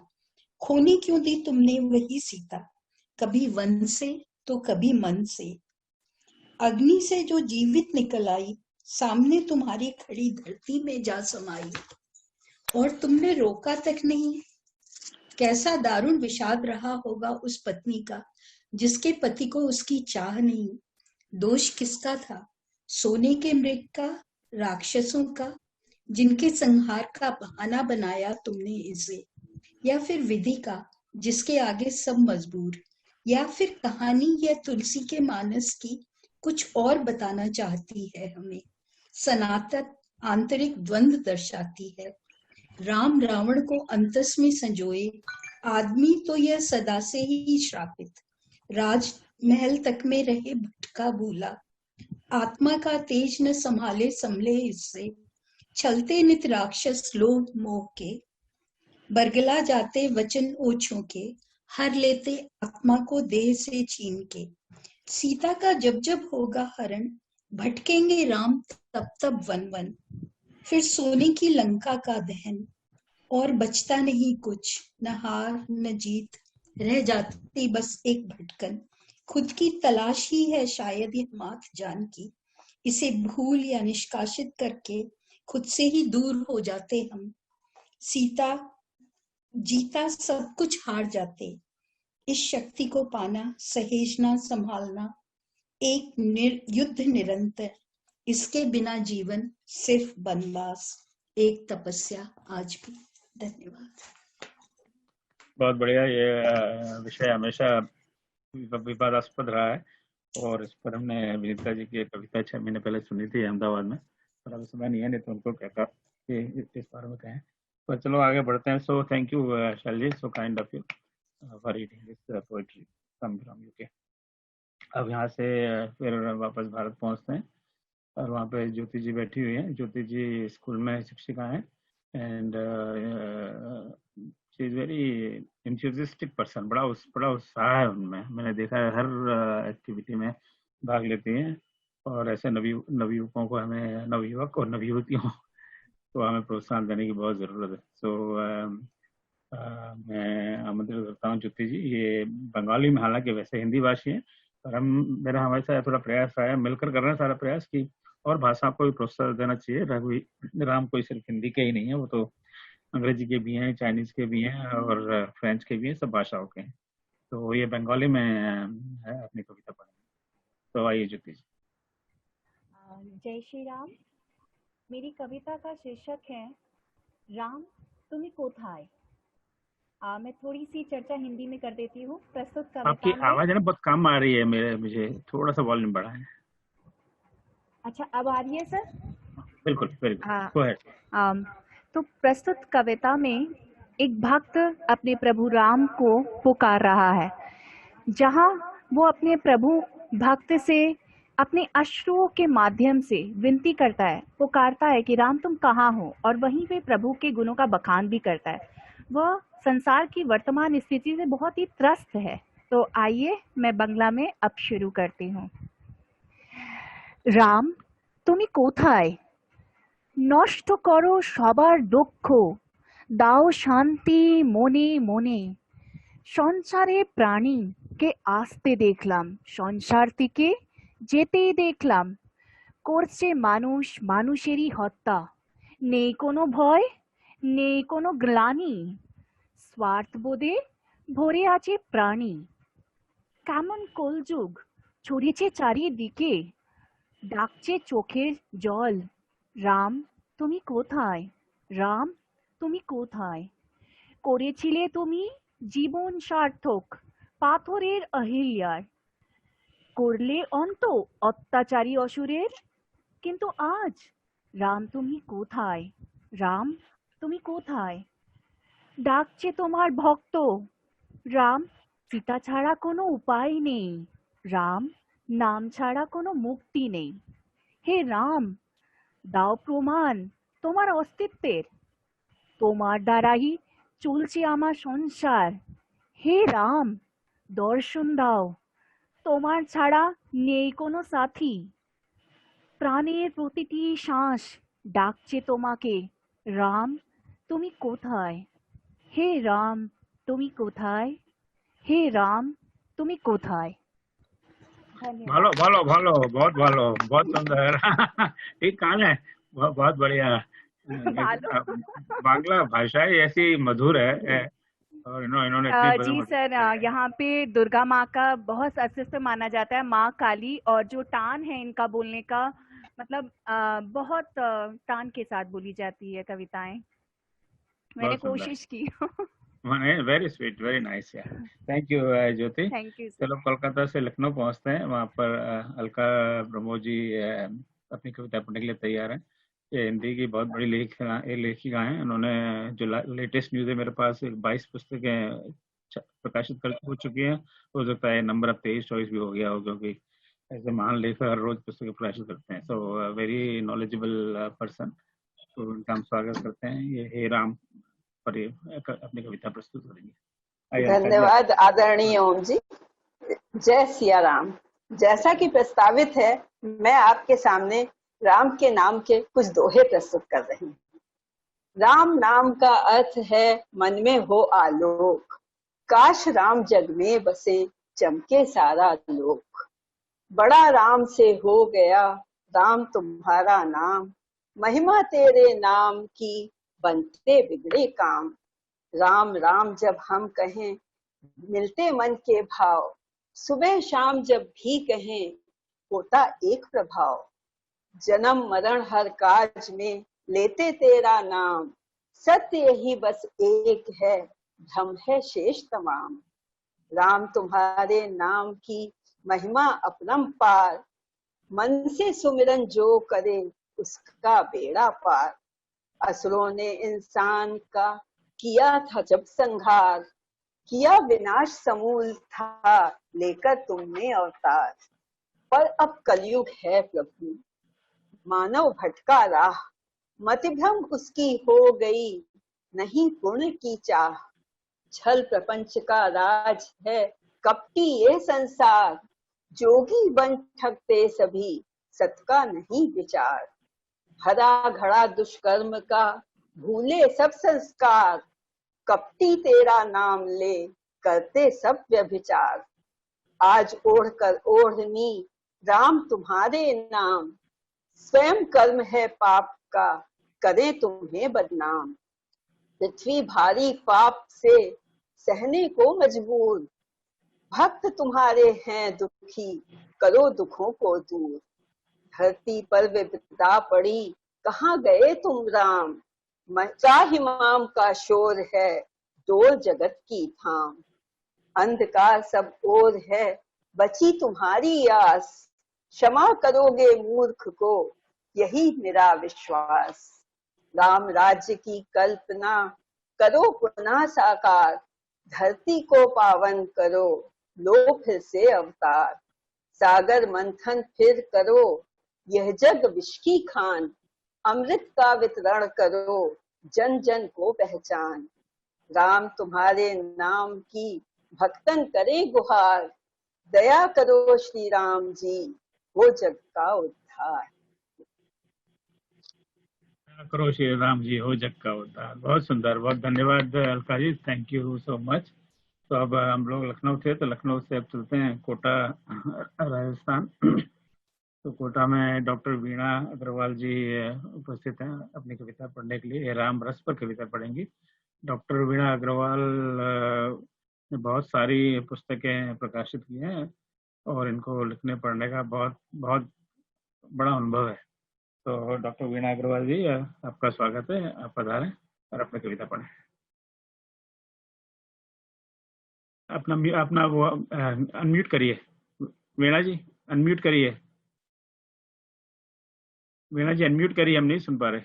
खोने क्यों दी तुमने वही सीता, कभी वन से तो कभी मन से। अग्नि से जो जीवित निकल आई, सामने तुम्हारी खड़ी धरती में जा समाई, और तुमने रोका तक नहीं। कैसा दारुण विषाद रहा होगा उस पत्नी का, जिसके पति को उसकी चाह नहीं। दोष किसका था? सोने के मृग का, राक्षसों का, जिनके संहार का बहाना बनाया तुमने इसे, या फिर विधि का, जिसके आगे सब मजबूर, या फिर कहानी या तुलसी के मानस की कुछ और बताना चाहती है हमें। सनातन आंतरिक द्वंद्व दर्शाती है। राम रावण को अंतस में संजोए, आदमी तो यह सदा से ही श्रापित, राजमहल तक में रहे भटका भूला, आत्मा का तेज न संभाले संभले इससे, छलते नित राक्षस लोभ मोह के, बरगला जाते वचन ओछों के, हर लेते आत्मा को देह से छीन के। सीता का जब जब होगा हरण, भटकेंगे राम तब तब वन वन, फिर सोने की लंका का दहन, और बचता नहीं कुछ, न हार न जीत, रह जाती बस एक भटकन। खुद की तलाश ही है शायद ये मात जान की, इसे भूल या निष्कासित करके खुद से ही दूर हो जाते हम। सीता जीता सब कुछ हार जाते, इस शक्ति को पाना, सहेजना, संभालना, एक युद्ध निरंतर, इसके बिना जीवन सिर्फ वनवास, एक तपस्या आज भी। धन्यवाद। बहुत बढ़िया। ये विषय हमेशा विवादास्पद रहा है, और इस पर हमने विनीता जी की कविता 6 महीने पहले सुनी थी अहमदाबाद में, पर अभी समय नहीं है, नहीं तो उनको कहता कि इस बारे में कहें। पर चलो आगे बढ़ते हैं। So thank you Shailji, so kind of you for reading this poetry from UK. अब यहाँ से फिर वापस भारत पहुँचते हैं, और वहाँ पे ज्योति जी बैठी हुई हैं। ज्योति जी स्कूल में शिक्षिका हैं, and she is very enthusiastic person. बड़ा उत्साह है उनमें, मैंने देखा है हर एक्टिविटी में भाग लेती हैं, और ऐसे नवयुवकों को हमें, नवयुवक और नवयुवतियों को हमें प्रोत्साहन देने की बहुत ज़रूरत है। सो मैं आमंत्रित करता हूँ ज्योति जी। ये बंगाली में, हालांकि वैसे हिंदी भाषी है, पर मेरा हमेशा थोड़ा प्रयास रहा है, मिलकर कर रहे हैं सारा प्रयास कि और भाषा को भी प्रोत्साहन देना चाहिए। राम कोई सिर्फ हिंदी के ही नहीं है, वो तो अंग्रेजी के भी हैं, चाइनीज के भी हैं, और फ्रेंच के भी हैं, सब भाषाओं के हैं। तो ये बंगाली में है अपनी कविता पढ़ेंगे। तो आइए ज्योति जी। जय श्री राम। मेरी कविता का शीर्षक है राम तुम्हें कोथाय। मैं थोड़ी सी चर्चा हिंदी में कर देती हूँ। प्रस्तुत कविता आपकी आवाज है ना बहुत कम आ रही है, मुझे थोड़ा सा वॉल्यूम बढ़ा है। अच्छा, अब आ रही है सर? बिल्कुल बिल्कुल, गो अहेड। तो प्रस्तुत कविता में एक भक्त अपने प्रभु राम को पुकार रहा है, जहाँ वो अपने प्रभु भक्त से अपने अश्रुओं के माध्यम से विनती करता है, पुकारता है कि राम तुम कहाँ हो, और वहीं पे प्रभु के गुणों का बखान भी करता है। वह संसार की वर्तमान स्थिति से बहुत ही त्रस्त है। तो आइए मैं बांग्ला में अब शुरू करती हूँ। राम তুমি কোথায়? নষ্ট করো সবার দুঃখ, দাও শান্তি মনে মনে। সংসারে প্রাণীকে আসতে দেখলাম, সংসার থেকে যেতেই দেখলাম। করছে মানুষ মানুষেরই হত্যা, নেই কোনো ভয় নেই কোনো গ্লানি, স্বার্থবোধে ভরে আছে প্রাণী। কেমন কলযুগ ছড়িয়েছে চারিদিকে, ডাকছে চোখের জল। রাম তুমি কোথায়? রাম তুমি কোথায়? করেছিলে তুমি জীবন সার্থক পাথরের অহিল্যার, করলে অন্ত অত্যাচারী অসুরের। কিন্তু আজ রাম তুমি কোথায়? রাম তুমি কোথায়? ডাকছে তোমার ভক্ত। রাম সীতা ছাড়া কোনো উপায় নেই, রাম নাম ছাড়া কোনো মুক্তি নেই। হে রাম দাও প্রমাণ তোমার অস্তিত্বের, তোমার দ্বারাই চলছে আমার সংসার। হে রাম দর্শন দাও, তোমার ছাড়া নেই কোনো সাথী। প্রাণের প্রতিটি শ্বাস ডাকছে তোমাকে, রাম তুমি কোথায়? হে রাম তুমি কোথায়? হে রাম তুমি কোথায়? ভালো धन्यवाद। ভালো ভালো, बहुत ভালো, बहुत सुंदर। ठीक कान है, बहुत बढ़िया। भालो। बांग्ला भाषा ही ऐसी मधुर है, और इन्होंने इतनी जी सर, यहाँ पे दुर्गा माँ का बहुत अस्तित्व माना जाता है, माँ काली, और जो टान है इनका बोलने का मतलब बहुत टान के साथ बोली जाती है कविताएं। मैंने बहुत सुंदर, कोशिश की। वेरी स्वीट, वेरी नाइस यार। Thank you Jyoti. Thank you sir. चलो कोलकाता से लखनऊ पहुंचते हैं, वहाँ पर अलका प्रमोद जी अपनी कविता पढ़ने के लिए तैयार हैं। ये हिंदी की बहुत बड़ी लेखिका हैं। उन्होंने जो लेटेस्ट न्यूज़ है मेरे पास 22 पुस्तकें प्रकाशित हो चुकी हैं। हो सकता है नंबर अब 23-24 भी हो गया हो, क्योंकि ऐसे महान लेखक हर रोज पुस्तकें प्रकाशित करते हैं। सो वेरी नॉलेजेबल पर्सन, तो उनका हम स्वागत करते हैं। ये हे राम पर ये अपनी कविता प्रस्तुत करेंगे। आइए अलका जी, धन्यवाद आदरणीय ओम जी। जय सिया राम। जैसा कि प्रस्तावित है, मैं आपके सामने राम के नाम के कुछ दोहे प्रस्तुत कर रही हूँ। राम नाम का अर्थ है मन में हो आलोक, काश राम जग में बसे चमके सारा लोक। बड़ा राम से हो गया राम तुम्हारा नाम, महिमा तेरे नाम की बनते बिगड़े काम। राम राम जब हम कहें मिलते मन के भाव, सुबह शाम जब भी कहें होता एक प्रभाव। जन्म मरण हर काज में लेते तेरा नाम, सत्य यही बस एक है भ्रम है शेष तमाम। राम तुम्हारे नाम की महिमा अपरंपार, मन से सुमिरन जो करे उसका बेड़ा पार। असुरों ने इंसान का किया था जब संहार, किया विनाश समूल था लेकर तुमने अवतार। पर अब कलयुग है प्रभु, मानव भटका राह, मतिभ्रम उसकी हो गई नहीं पुण्य की चाह। छल प्रपंच का राज है कपटी ये संसार, जोगी बन ठगते सभी सत का नहीं विचार। हरा घड़ा दुष्कर्म का भूले सब संस्कार, कपटी तेरा नाम ले करते सब व्यभिचार। आज ओढ़ कर ओढ़नी राम तुम्हारे नाम, स्वयं कर्म है पाप का करे तुम्हें बदनाम। पृथ्वी भारी पाप से सहने को मजबूर, भक्त तुम्हारे हैं दुखी करो दुखों को दूर। धरती पर विपदा पड़ी कहाँ गए तुम राम, मचा हिमाम का शोर है डोल जगत की थाम। अंधकार सब ओर है बची तुम्हारी आस, क्षमा करोगे मूर्ख को यही मेरा विश्वास। राम राज्य की कल्पना करो पुनः साकार, धरती को पावन करो लो फिर से अवतार। सागर मंथन फिर करो यह जग विष की खान, अमृत का वितरण करो जन जन को पहचान। राम तुम्हारे नाम की भक्तन करे गुहार, दया करो श्री राम जी हो जग का उद्धार। करो श्री राम जी हो जग का उद्धार। बहुत सुंदर, बहुत धन्यवाद Alka ji, thank you so much. तो अब हम लोग लखनऊ थे, तो लखनऊ से अब चलते हैं कोटा राजस्थान। तो कोटा में डॉक्टर वीणा अग्रवाल जी उपस्थित हैं अपनी कविता पढ़ने के लिए। राम रस पर कविता पढ़ेंगी। डॉक्टर वीणा अग्रवाल ने बहुत सारी पुस्तकें प्रकाशित की हैं और इनको लिखने पढ़ने का बहुत बहुत बड़ा अनुभव है। तो डॉक्टर वीणा अग्रवाल जी, आपका स्वागत है, आप पधारें और अपनी कविता पढ़ें। अपना वो अनम्यूट करिए वीणा जी, अनम्यूट करिए वीणा जी, अनम्यूट करिए, हम नहीं सुन पा रहे।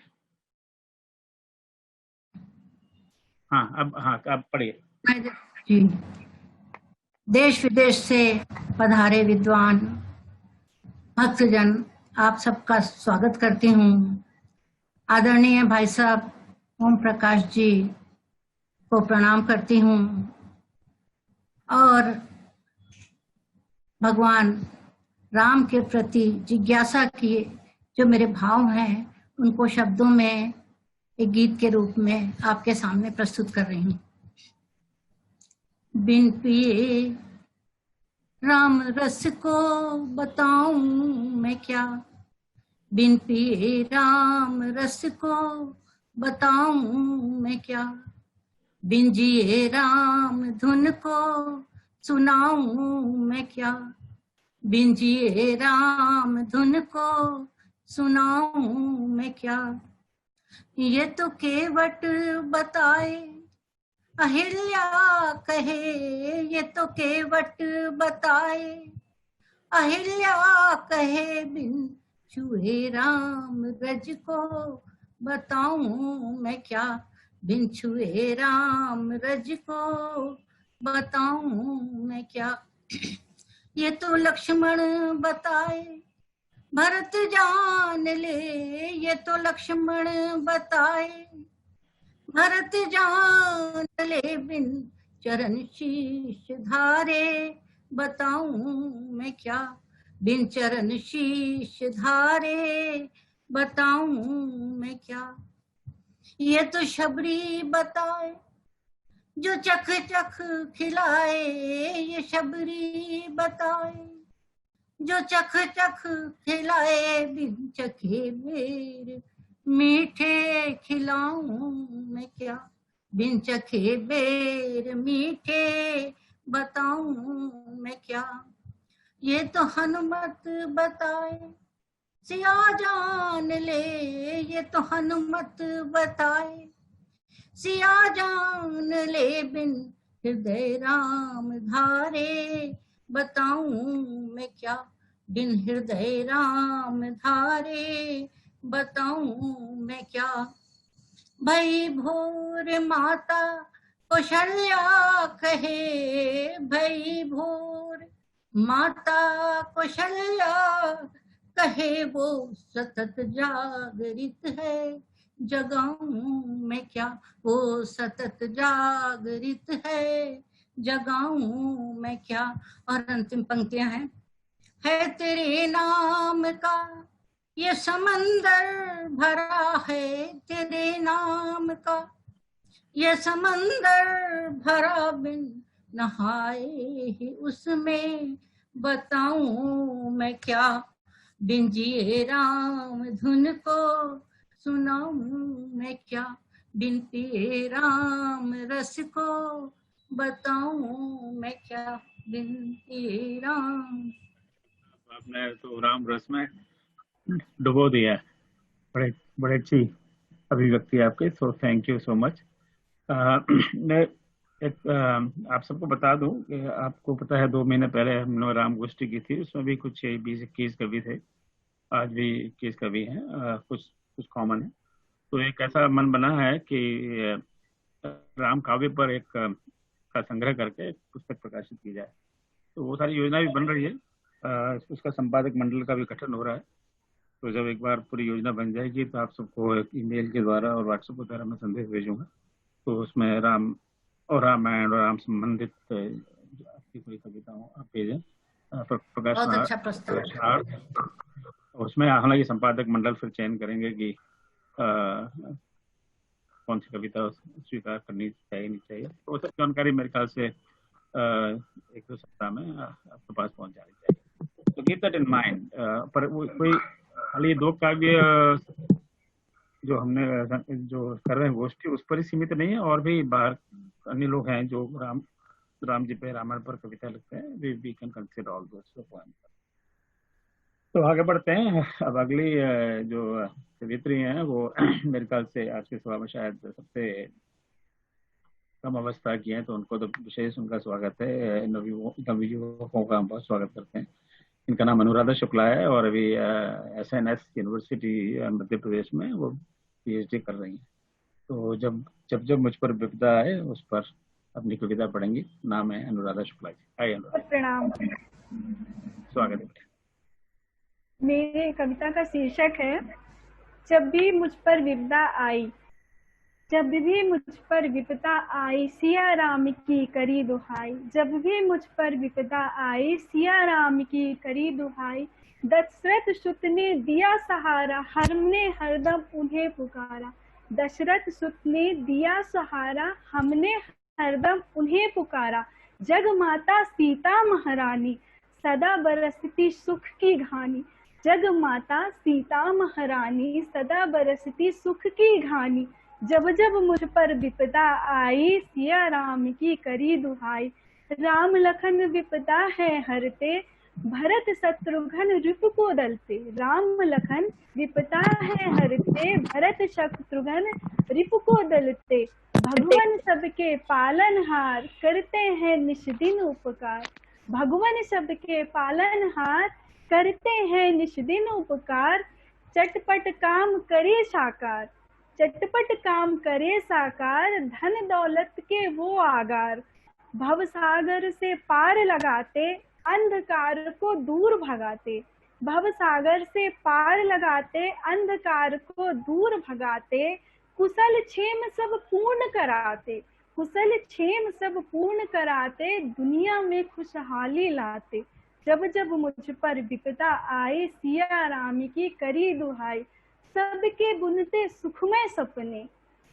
हाँ अब पढ़िए जी। देश विदेश से पधारे विद्वान भक्तजन, आप सबका स्वागत करती हूँ। आदरणीय भाई साहब ओम प्रकाश जी को प्रणाम करती हूँ और भगवान राम के प्रति जिज्ञासा की जो मेरे भाव हैं उनको शब्दों में एक गीत के रूप में आपके सामने प्रस्तुत कर रही हूँ। बिन पिए राम रस को बताऊं मैं क्या, बिन पिए राम रस को बताऊं मैं क्या, बिन जिए राम धुन को सुनाऊं मैं क्या, बिन जिए राम धुन को सुनाऊं मैं क्या। ये तो केवट बताए अहिल्या कहे, ये तो केवट बताए अहिल्या कहे, बिन छुए राम रज को बताऊं मैं क्या, बिन छुए राम रज को बताऊं मैं क्या। ये तो लक्ष्मण बताए भरत जान ले, ये तो लक्ष्मण बताए भरत जान ले, बिन चरण शीश धारे बताऊं मैं क्या, बिन चरण शीश धारे बताऊं मैं क्या। ये तो शबरी बताए जो चख चख खिलाए, ये शबरी बताए जो चख चख खिलाए, बिन चखे बेर मीठे खिलाऊं मैं क्या, बिन चखे बेर मीठे बताऊं मैं क्या। ये तो हनुमत बताए सिया जान ले, ये तो हनुमत बताए सिया जान ले, बिन हृदय राम धारे बताऊं मैं क्या, बिन हृदय राम धारे बताऊं मैं क्या। भई भोर माता कौशल्या कहे, भई भोर माता कौशल्या कहे, वो सतत जागरित है जगाऊं मैं क्या, वो सतत जागरित है जगाऊं मैं क्या। और अंतिम पंक्तियां हैं। है तेरे नाम का ये समंदर भरा है, तेरे नाम का ये समंदर भरा, बिन नहाए ही उसमें बताऊं मैं क्या, बिन जिए राम धुन को सुनाऊं मैं क्या, बिन पिए राम रस को बताऊं मैं क्या, बिन पिए राम। आपने तो राम रस में डुबो दिया। बड़े बड़े अच्छी अभिव्यक्ति आपके, सो थैंक यू सो मच। मैं एक आप सबको बता दूं कि आपको पता है 2 महीने पहले हमने राम गोष्ठी की थी, उसमें भी कुछ 20-21 कवि थे, आज भी 21 कवि हैं, कुछ कॉमन है। तो एक ऐसा मन बना है कि राम काव्य पर एक का संग्रह करके एक पुस्तक प्रकाशित की जाए। तो वो सारी योजना भी बन रही है, उसका संपादक मंडल का भी गठन हो रहा है। तो जब एक बार पूरी योजना बन जाएगी तो आप सबको ईमेल के द्वारा और व्हाट्सएप के द्वारा मैं संदेश भेजूंगा। तो उसमें राम और रामायण और राम संबंधित आपकी कोई कविताओं आप भेजें, प्रकाश। उसमें हालांकि संपादक मंडल फिर चयन करेंगे कि कौन सी कविता स्वीकार करनी चाहिए नहीं चाहिए। तो सब जानकारी मेरे ख्याल से 1-2 सप्ताह में आपके पास पहुंच जानी चाहिए। तो कीप दैट इन माइंड। पर वो कोई खाली 2 काव्य जो हमने जो कर रहे हैं गोष्ठी उस पर ही सीमित नहीं है, और भी बाहर अन्य लोग हैं जो राम जी पे रामायण पर कविता लिखते हैं। We can consider all those points. तो आगे बढ़ते हैं। अब अगली जो कवित्री हैं वो मेरे ख्याल से आज के सभा में शायद सबसे कम अवस्था की हैं, तो उनको तो विशेष उनका स्वागत है। नवयुवकों का हम बहुत स्वागत करते हैं। इनका नाम अनुराधा शुक्ला है और अभी SNS यूनिवर्सिटी मध्य प्रदेश में वो PhD कर रही हैं। तो जब मुझ पर विपदा आए उस पर अपनी कविता पढ़ेंगी। नाम है अनुराधा शुक्ला जी। हाय अनुराधा। प्रणाम। स्वागत है। मेरे कविता का शीर्षक है जब भी मुझ पर विपदा आई। जब भी मुझ पर विपदा आई सिया राम की करी दुहाई। जब भी मुझ पर विपदा आई सिया राम की करी दुहाई। दशरथ सुत ने दिया सहारा हमने हरदम उन्हें पुकारा। दशरथ सुत ने दिया सहारा हमने हरदम उन्हें पुकारा। जग माता सीता महारानी सदा बरसती सुख की घानी। जग माता सीता महारानी सदा बरसती सुख की घानी। जब जब मुझ पर विपदा आई सिया राम की करी दुहाई। राम लखन विपदा है हरते भरत शत्रुघ्न रिपु को दलते। राम लखन विपदा है हरते भरत शत्रुघ्न रिपु को दलते। भगवान सबके पालनहार करते हैं निश दिन उपकार। भगवान सबके पालनहार करते हैं निश दिन उपकार। चटपट काम करे साकार। चटपट काम करे साकार धन दौलत के वो आगार। भव सागर से पार लगाते अंधकार को दूर भगाते। भव सागर से पार लगाते अंधकार को दूर भगाते। कुशल क्षेम सब पूर्ण कराते। कुशल क्षेम सब पूर्ण कराते दुनिया में खुशहाली लाते। जब जब मुझ पर विपदा आए सिया राम की करी दुहाई। सबके बुनते सुखमय सपने।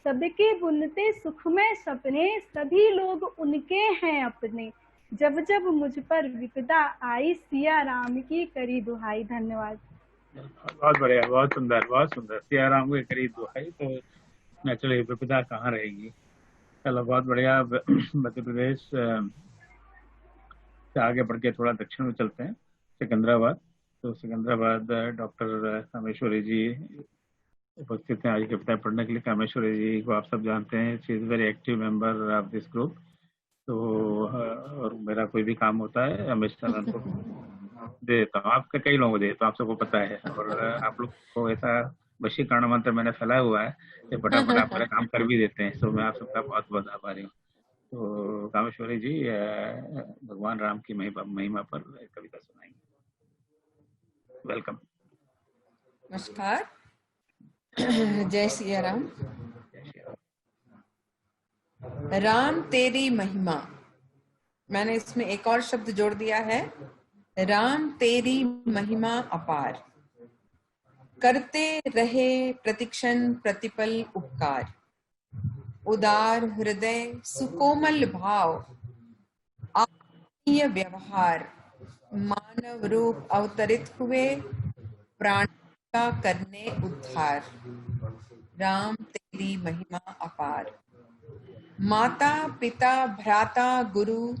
सबके बुनते सुखमय सपने सभी लोग उनके हैं अपने। जब जब मुझ पर विपदा आई सिया राम की करी दुहाई। धन्यवाद। बहुत बढ़िया, बहुत सुंदर, बहुत सुंदर। सिया राम की करी दुहाई तो नेचुरली विपदा कहाँ रहेगी। चलो बहुत बढ़िया। मध्य प्रदेश से आगे बढ़ के थोड़ा दक्षिण में चलते हैं, सिकंदराबाद। तो सिकंदराबाद डॉक्टर कामेश्वरी जी उपस्थित हैं आज की कविता पढ़ने के लिए। कामेश्वरी जी को आप सब जानते हैं, she is very active member of this group. तो और मेरा कोई भी काम होता है हमेशा मैं उनको दे देता हूँ। आपका कई लोगों को दे तो आप सबको पता है। और आप लोग को ऐसा वशीकरण मंत्र मैंने फैलाया हुआ है कि फटाफट आप मेरा काम कर भी देते हैं। तो मैं आप सबका बहुत बहुत आभारी हूँ। तो कामेश्वरी जी भगवान राम की महिमा पर कविता सुनाएंगे। वेलकम। नमस्कार। जय सिया राम। राम तेरी महिमा, मैंने इसमें एक और शब्द जोड़ दिया है, राम तेरी महिमा अपार। करते रहे प्रतिक्षण प्रतिपल उपकार। उदार हृदय सुकोमल भाव आत्मीय व्यवहार। मानव रूप अवतरित हुए प्राण का करने उद्धार। राम तेरी महिमा अपार। माता पिता भ्राता गुरु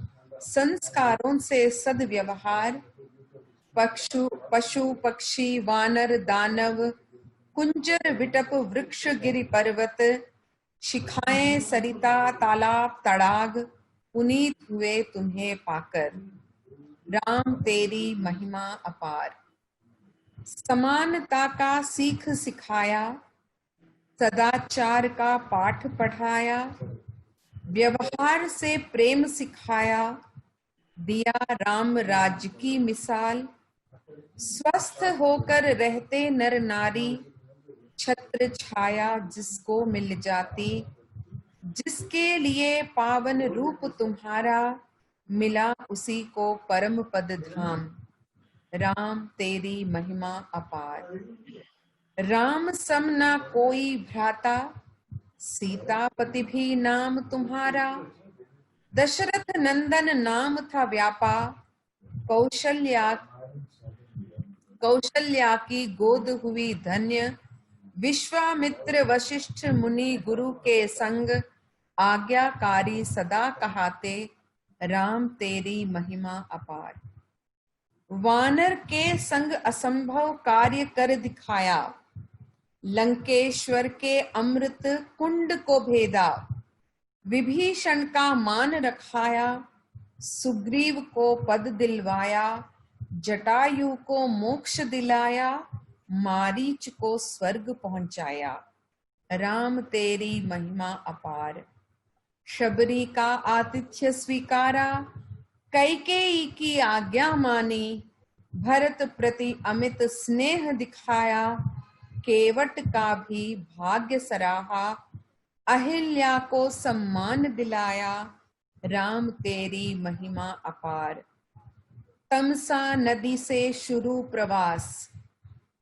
संस्कारों से सद्व्यवहार। पशु पक्षी वानर दानव कुंजर विटप वृक्ष गिरि पर्वत। शिखाएं सरिता तालाब तड़ाग पुनीत हुए तुम्हें पाकर। राम तेरी महिमा अपार। समानता का सीख सिखाया, सदाचार का पाठ पढ़ाया। व्यवहार से प्रेम सिखाया, दिया राम राज्य की मिसाल। स्वस्थ होकर रहते नर नारी, छत्र छाया जिसको मिल जाती। जिसके लिए पावन रूप तुम्हारा, मिला उसी को परम पद धाम। राम तेरी महिमा अपार। राम सम ना कोई भ्राता, सीतापति भी नाम तुम्हारा। दशरथ नंदन नाम था व्यापा, कौशल्या की गोद हुई धन्य। विश्वामित्र वशिष्ठ मुनि गुरु के संग, आज्ञाकारी सदा कहाते। राम तेरी महिमा अपार। वानर के संग असंभव कार्य कर दिखाया, लंकेश्वर के अमृत कुंड को भेदा। विभीषण का मान रखाया, सुग्रीव को पद दिलवाया। जटायु को मोक्ष दिलाया, मारीच को स्वर्ग पहुंचाया। राम तेरी महिमा अपार। शबरी का आतिथ्य स्वीकारा, कैकेयी की आज्ञा मानी। भरत प्रति अमित स्नेह दिखाया, केवट का भी भाग्य सराहा। अहिल्या को सम्मान दिलाया, राम तेरी महिमा अपार। तमसा नदी से शुरू प्रवास,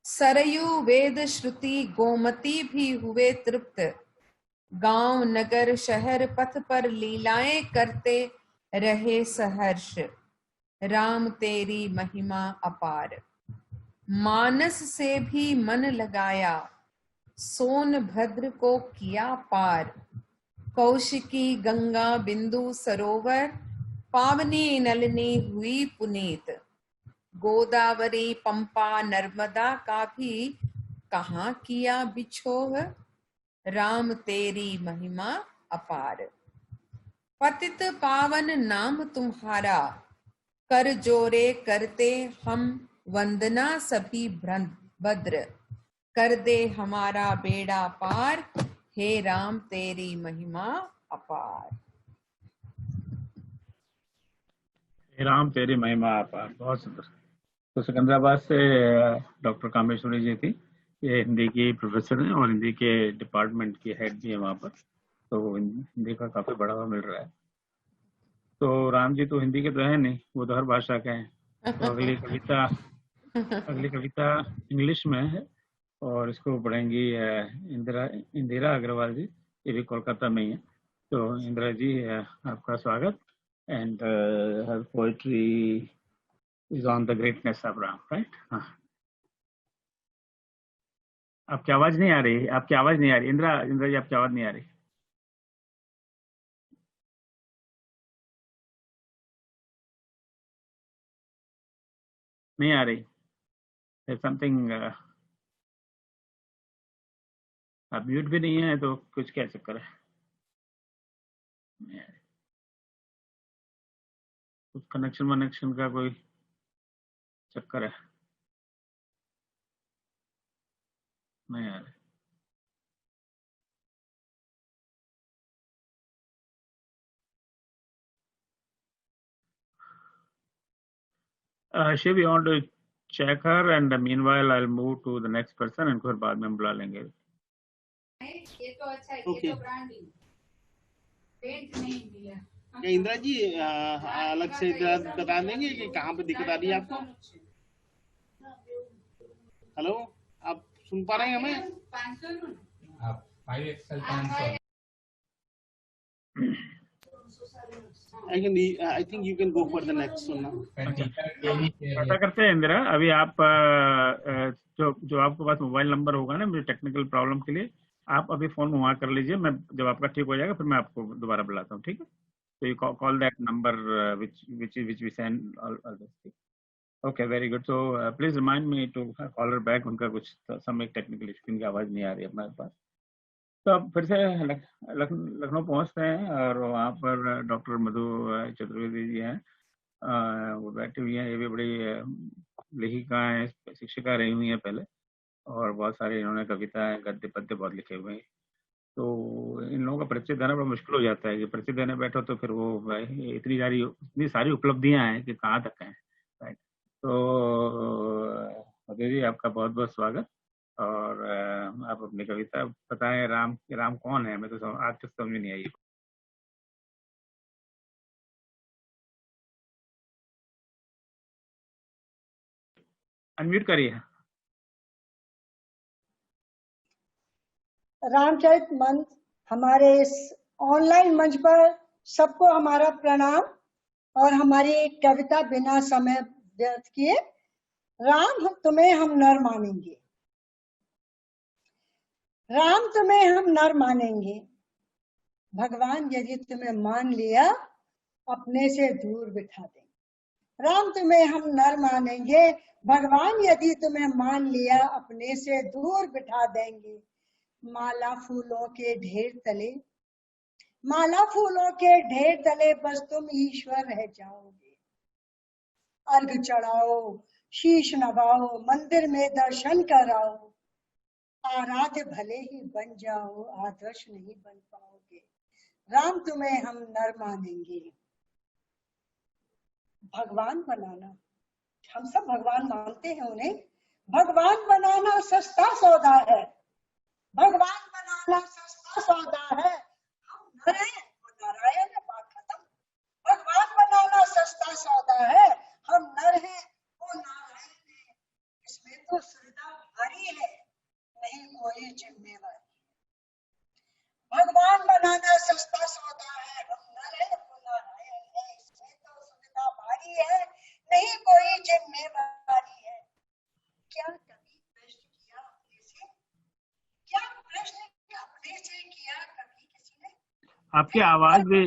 सरयू वेद श्रुति गोमती भी हुए तृप्त। गांव नगर शहर पथ पर लीलाएं करते रहे सहर्ष, राम तेरी महिमा अपार। मानस से भी मन लगाया, सोनभद्र को किया पार। कौशिकी गंगा बिंदु सरोवर, पावनी नलिनी हुई पुनीत। गोदावरी पंपा नर्मदा का भी कहाँ किया बिछोह, राम तेरी महिमा अपार। पतित पावन नाम तुम्हारा, कर जोरे करते हम वंदना सभी भद्र। कर दे हमारा बेड़ा पार, हे राम तेरी महिमा अपार। हे राम तेरी महिमा अपार। बहुत सुंदर। तो सिकंदराबाद से डॉक्टर कामेश्वरी जी थी, ये हिंदी की प्रोफेसर हैं और हिंदी के डिपार्टमेंट की हेड भी है वहाँ पर, तो हिंदी का काफी बढ़ावा मिल रहा है। तो राम जी तो हिंदी के तो है नहीं, वो तो हर भाषा के हैं। तो अगली कविता इंग्लिश में है और इसको पढ़ेंगी इंदिरा अग्रवाल जी, ये भी कोलकाता में ही है। तो इंदिरा जी आपका स्वागत। And her poetry is on the greatness of Ram, right? हाँ। आपकी आवाज नहीं आ रही, इंदिरा जी आपकी आवाज नहीं आ रही। नहीं आ रही। There's something आप म्यूट भी नहीं है तो कुछ क्या चक्कर है? कुछ कनेक्शन का कोई चक्कर है? नहीं आ रही। Shiv, you want to check her and meanwhile I'll move to the next person and फिर बाद में बुला लेंगे। ये तो अच्छा है, ये तो ब्रांडिंग पेंट नहीं दिया। इंदिरा जी अलग से बता देंगे कि कहाँ पे दिक्कत आ रही है आपको? हेलो, आप सुन पा रहे हैं हमें? आप 5XL 500 I think you can go for the next one now. ऐसा करते हैं इंदिरा, अभी आप जो आपके पास मोबाइल नंबर होगा ना, मुझे टेक्निकल प्रॉब्लम के लिए आप अभी फोन वहाँ कर लीजिए। मैं जब आपका ठीक हो जाएगा फिर मैं आपको दोबारा बुलाता हूँ, ठीक है? तो you call that number which we send all this. Okay, very good. So please remind me to call her back. उनका कुछ समय टेक्निकल इशू, इनकी आवाज नहीं आ रही है हमारे पास। तो अब फिर से लखनऊ पहुंचते हैं और वहाँ पर डॉक्टर मधु चतुर्वेदी जी हैं, वो बैठी हुई हैं। ये भी बड़ी लेखिका हैं, शिक्षिका रही हुई हैं पहले, और बहुत सारे इन्होंने कविताएं गद्य पद्य बहुत लिखे हुए हैं। तो इन लोगों का परिचय देना बड़ा मुश्किल हो जाता है कि परिचय देने बैठो तो फिर वो इतनी सारी उपलब्धियां हैं कि कहाँ तक हैं, राइट? तो मधु जी आपका बहुत बहुत स्वागत। और आप अपनी कविता बताएं। राम कौन है? मैं तो आज तक समझ नहीं आई। अनम्यूट करिए। रामचरित मंच हमारे इस ऑनलाइन मंच पर सबको हमारा प्रणाम और हमारी कविता बिना समय व्यर्थ किए, राम तुम्हें हम नर मानेंगे। राम तुम्हें हम नर मानेंगे, भगवान यदि तुम्हें मान लिया अपने से दूर बिठा देंगे। राम तुम्हें हम नर मानेंगे, भगवान यदि तुम्हें मान लिया अपने से दूर बिठा देंगे। माला फूलों के ढेर तले बस तुम ईश्वर रह जाओगे। अर्घ चढ़ाओ, शीश नवाओ, मंदिर में दर्शन कराओ। आराध्य भले ही बन जाओ, आदर्श नहीं बन पाओगे। राम तुम्हें हम नर मानेंगे। भगवान बनाना, हम सब भगवान मानते हैं उन्हें। भगवान बनाना सस्ता सौदा है, भगवान बनाना सस्ता सौदा है, हम नर हैं वो नारायण है, बात खत्म। भगवान बनाना सस्ता सौदा है, हम नर हैं वो नारायण है, इसमें तो सुविधा भारी है, नहीं कोई जिम्मेवारी। भगवान बनाना सस्ता सौदा है, हम नर हैं वो नारायण है, इसमें तो सुविधा भारी है, नहीं कोई जिम्मेवारी है। क्या कभी प्रश्न किया अपने से, क्या प्रश्न अपने से किया कभी किसी ने? आपकी आवाज भी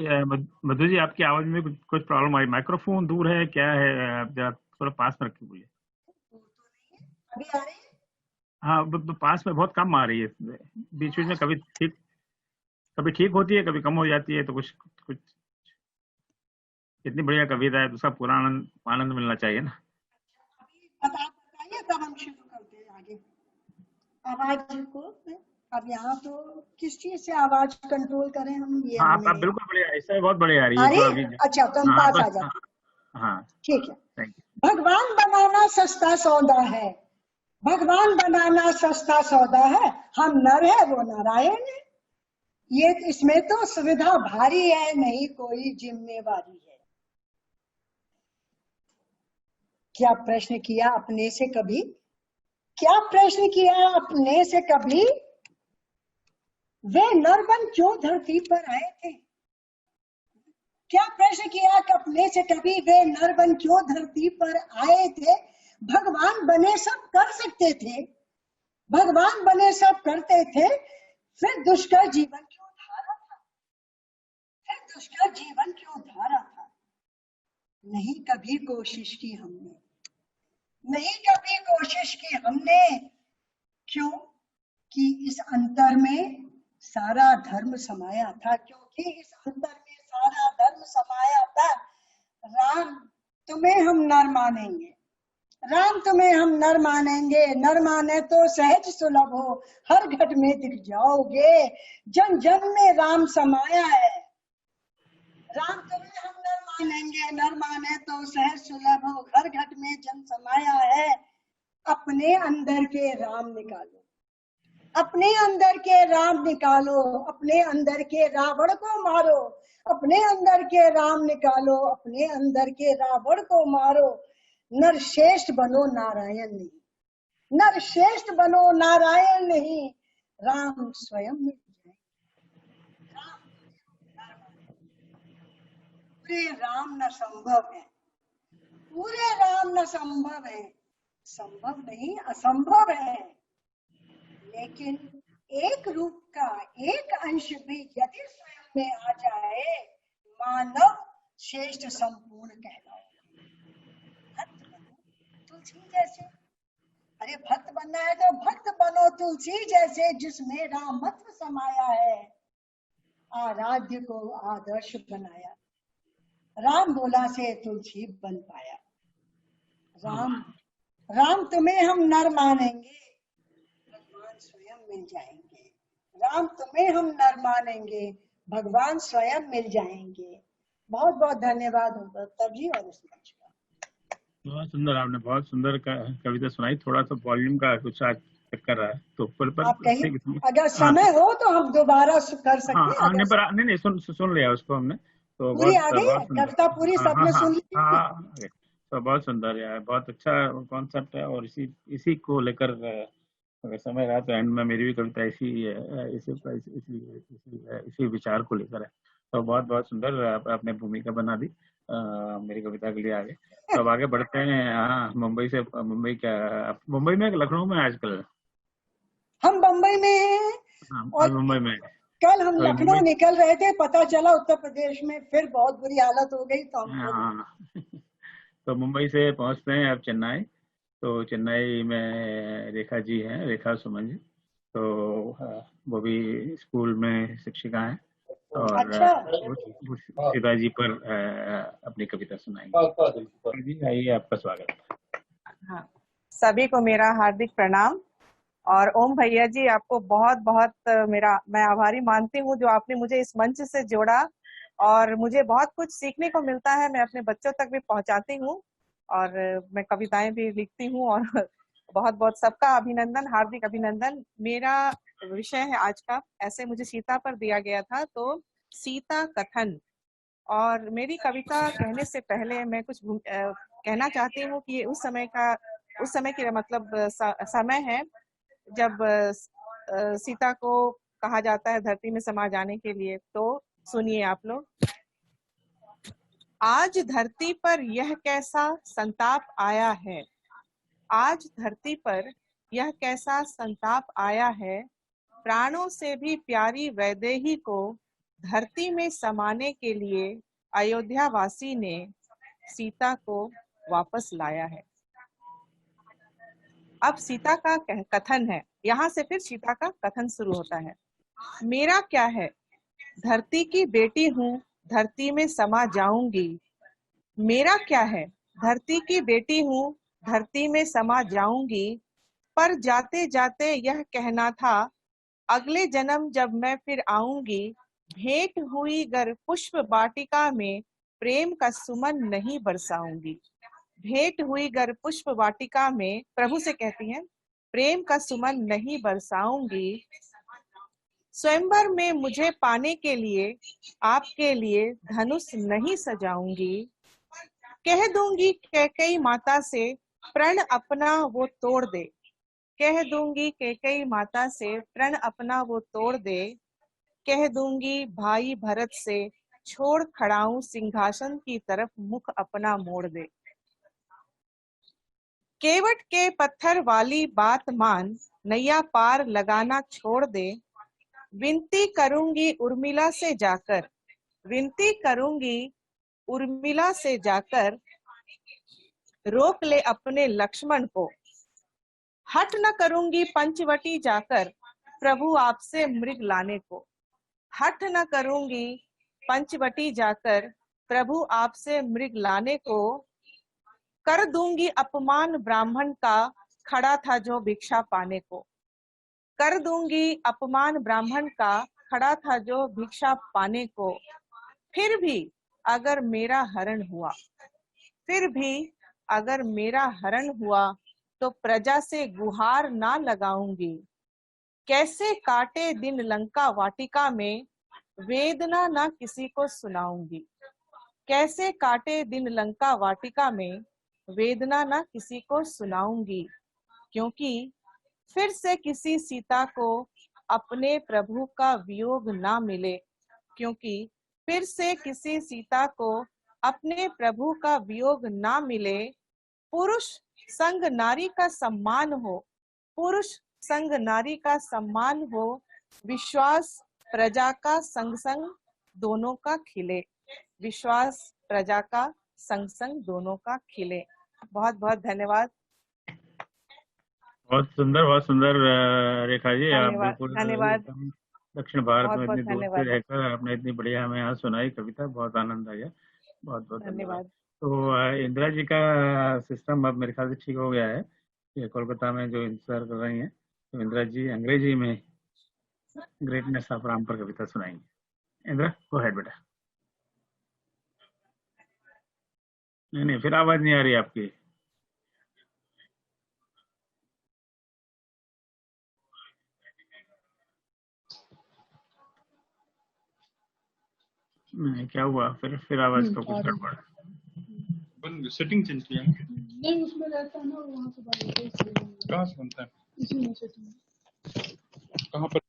मधु जी, आपकी आवाज में कुछ प्रॉब्लम आई, माइक्रोफोन दूर है क्या है? जरा थोड़ा पास में रखिए बोलिए। अभी आ रही है? हाँ, पास में बहुत कम आ रही है, बीच बीच में कभी ठीक होती है, कभी कम हो जाती है, तो कुछ इतनी बढ़िया कविता है तो उसका पूरा आनंद मिलना चाहिए ना। बताइए तब हम शुरू करते हैं आगे आवाज को। अब यहाँ तो किस चीज से आवाज कंट्रोल करें हम, ये हाँ, आप बिल्कुल बढ़िया, ऐसा बहुत बढ़िया आ रही है। अरे अच्छा, तो हम पास आ जाते। हाँ ठीक है। भगवान बनाना सस्ता सौदा है, भगवान बनाना सस्ता सौदा है, हम नर है वो नारायण है, ये इसमें तो सुविधा भारी है, नहीं कोई जिम्मेवारी है। क्या प्रश्न किया अपने से कभी, क्या प्रश्न किया अपने से कभी, वे नरबन क्यों धरती पर आए थे? क्या प्रश्न किया अपने से कभी, वे नरबन क्यों धरती पर आए थे? भगवान बने सब कर सकते थे, भगवान बने सब करते थे, फिर दुष्कर जीवन क्यों धारा था, फिर दुष्कर जीवन क्यों धारा था? नहीं कभी कोशिश की हमने, नहीं कभी कोशिश की हमने, क्यों कि इस अंतर में सारा धर्म समाया था, क्योंकि इस अंतर में सारा धर्म समाया था। राम तुम्हें हम नर मानेंगे, राम तुम्हें हम नर मानेंगे, नर माने तो सहज सुलभ हो, हर घट में दिख जाओगे, जन जन में राम समाया है। राम तुम्हें हम नर मानेंगे, नर माने तो सहज सुलभ हो, हर घट में जन समाया है। अपने अंदर के राम निकालो, अपने अंदर के राम निकालो, अपने अंदर के रावण को मारो, अपने अंदर के राम निकालो, अपने अंदर के रावण को मारो। नर श्रेष्ठ बनो नारायण नहीं, नर श्रेष्ठ बनो नारायण नहीं, राम स्वयं मिल जाए। पूरे राम न संभव है, पूरे राम न संभव है, संभव नहीं असंभव है, लेकिन एक रूप का एक अंश भी यदि स्वयं में आ जाए, मानव श्रेष्ठ संपूर्ण कहलाओ। भक्त बनो तुलसी जैसे, अरे भक्त बनना है तो भक्त बनो तुलसी जैसे, जिसमें रामत्व समाया है, आराध्य को आदर्श बनाया, राम बोला से तुलसी बन पाया। राम तुम्हें हम नर मानेंगे, भगवान स्वयं मिल जाएंगे, राम तुम्हें हम नर मानेंगे, भगवान स्वयं मिल जाएंगे। बहुत बहुत धन्यवाद तब जी और इस मंच का। बहुत सुंदर, आपने बहुत सुंदर कविता सुनाई। थोड़ा सा वॉल्यूम का कुछ आज चेक कर रहा है तो ऊपर आप कहिए, अगर समय हो तो हम दोबारा कर सकते हैं। हाँ, नहीं सुन लिया उसको हमने, तो पूरी आ गई कविता, पूरी सबने सुन ली। तो बहुत सुंदर है, बहुत अच्छा कॉन्सेप्ट है, और इसी को लेकर अगर समय रहा तो एंड में मेरी भी कविता इसी विचार को लेकर है। तो बहुत बहुत सुंदर आपने भूमिका बना दी मेरी कविता के लिए। आगे तो अब आगे बढ़ते हैं। हाँ, मुंबई में लखनऊ में आजकल हम बम्बई में हैं। और मुंबई में कल हम लखनऊ निकल रहे थे, पता चला उत्तर प्रदेश में फिर बहुत बुरी हालत हो गई। तो मुंबई से पहुंचते हैं अब चेन्नई। तो चेन्नई में रेखा जी हैं, रेखा सुमन जी, तो वो भी स्कूल में शिक्षिका हैं और पिताजी पर अपनी कविता सुनाएंगे। जी आइए, आपका स्वागत। हाँ, सभी को मेरा हार्दिक प्रणाम। और ओम भैया जी, आपको बहुत बहुत मैं आभारी मानती हूँ जो आपने मुझे इस मंच से जोड़ा, और मुझे बहुत कुछ सीखने को मिलता है। मैं अपने बच्चों तक भी पहुंचाती हूँ और मैं कविताएं भी लिखती हूँ और बहुत बहुत सबका अभिनंदन, हार्दिक अभिनंदन। मेरा विषय है आज का, ऐसे मुझे सीता पर दिया गया था, तो सीता कथन। और मेरी कविता कहने से पहले मैं कुछ कहना चाहती हूँ कि ये उस समय की मतलब समय है जब सीता को कहा जाता है धरती में समा जाने के लिए। तो सुनिए आप लोग। आज धरती पर यह कैसा संताप आया है, आज धरती पर यह कैसा संताप आया है, प्राणों से भी प्यारी वैदेही को धरती में समाने के लिए अयोध्या वासी ने सीता को वापस लाया है। अब सीता का कथन है, यहाँ से फिर सीता का कथन शुरू होता है। मेरा क्या है, धरती की बेटी हूँ, धरती में समा जाऊंगी। मेरा क्या है, धरती की बेटी हूँ, धरती में समा जाऊंगी। पर जाते जाते यह कहना था, अगले जन्म जब मैं फिर आऊंगी, भेंट हुई गर पुष्प वाटिका में प्रेम का सुमन नहीं बरसाऊंगी। भेंट हुई गर पुष्प वाटिका में, प्रभु से कहती हैं, प्रेम का सुमन नहीं बरसाऊंगी। स्वयंवर में मुझे पाने के लिए आपके लिए धनुष नहीं सजाऊंगी। कह दूंगी कैकेयी माता से प्रण अपना वो तोड़ दे। कह दूंगी कैकेयी माता से प्रण अपना वो तोड़ दे। कह दूंगी भाई भरत से छोड़ खड़ाऊं सिंहासन की तरफ मुख अपना मोड़ दे। केवट के पत्थर वाली बात मान, नैया पार लगाना छोड़ दे। विनती करूंगी उर्मिला से जाकर, विनती करूंगी उर्मिला से जाकर, रोक ले अपने लक्ष्मण को। हट न करूंगी पंचवटी जाकर, प्रभु आपसे मृग लाने को। हट न करूंगी पंचवटी जाकर, प्रभु आपसे मृग लाने को। कर दूंगी अपमान ब्राह्मण का, खड़ा था जो भिक्षा पाने को। कर दूंगी अपमान ब्राह्मण का, खड़ा था जो भिक्षा पाने को। फिर भी अगर मेरा हरण हुआ, फिर भी अगर मेरा हरण हुआ, तो प्रजा से गुहार ना लगाऊंगी। कैसे काटे दिन लंका वाटिका में, वेदना ना किसी को सुनाऊंगी। कैसे काटे दिन लंका वाटिका में, वेदना ना किसी को सुनाऊंगी। क्योंकि फिर से किसी सीता को अपने प्रभु का वियोग ना मिले। क्योंकि फिर से किसी सीता को अपने प्रभु का वियोग ना मिले। पुरुष संग नारी का सम्मान हो, पुरुष संग नारी का सम्मान हो। विश्वास प्रजा का संग संग दोनों का खिले। विश्वास प्रजा का संग संग दोनों का खिले। बहुत बहुत धन्यवाद। बहुत सुंदर रेखा जी। आप धन्यवाद बिल्कुल धन्यवाद। दक्षिण भारत बहुत में बहुत इतनी दूर से धन्यवाद रहकर आपने इतनी बढ़िया हमें यहाँ सुनाई कविता, बहुत आनंद आया। बहुत बहुत धन्यवाद। धन्यवाद। तो इंदिरा जी का सिस्टम अब मेरे ख्याल से ठीक हो गया है। ये कोलकाता में जो इंतजार कर रही हैं, तो इंदिरा जी अंग्रेजी में ग्रेटनेस ऑफ राम पर कविता सुनाएंगे। इंदिरा गो हेड बेटा। नहीं, फिर आवाज नहीं आ रही आपकी। नहीं, क्या हुआ? फिर आवाज का कुछ गड़बड़। सेटिंग चेंज किया नहीं, उसमें रहता है ना, वहाँ से कहाँ से बनता है? इसी में सेटिंग। कहाँ पर?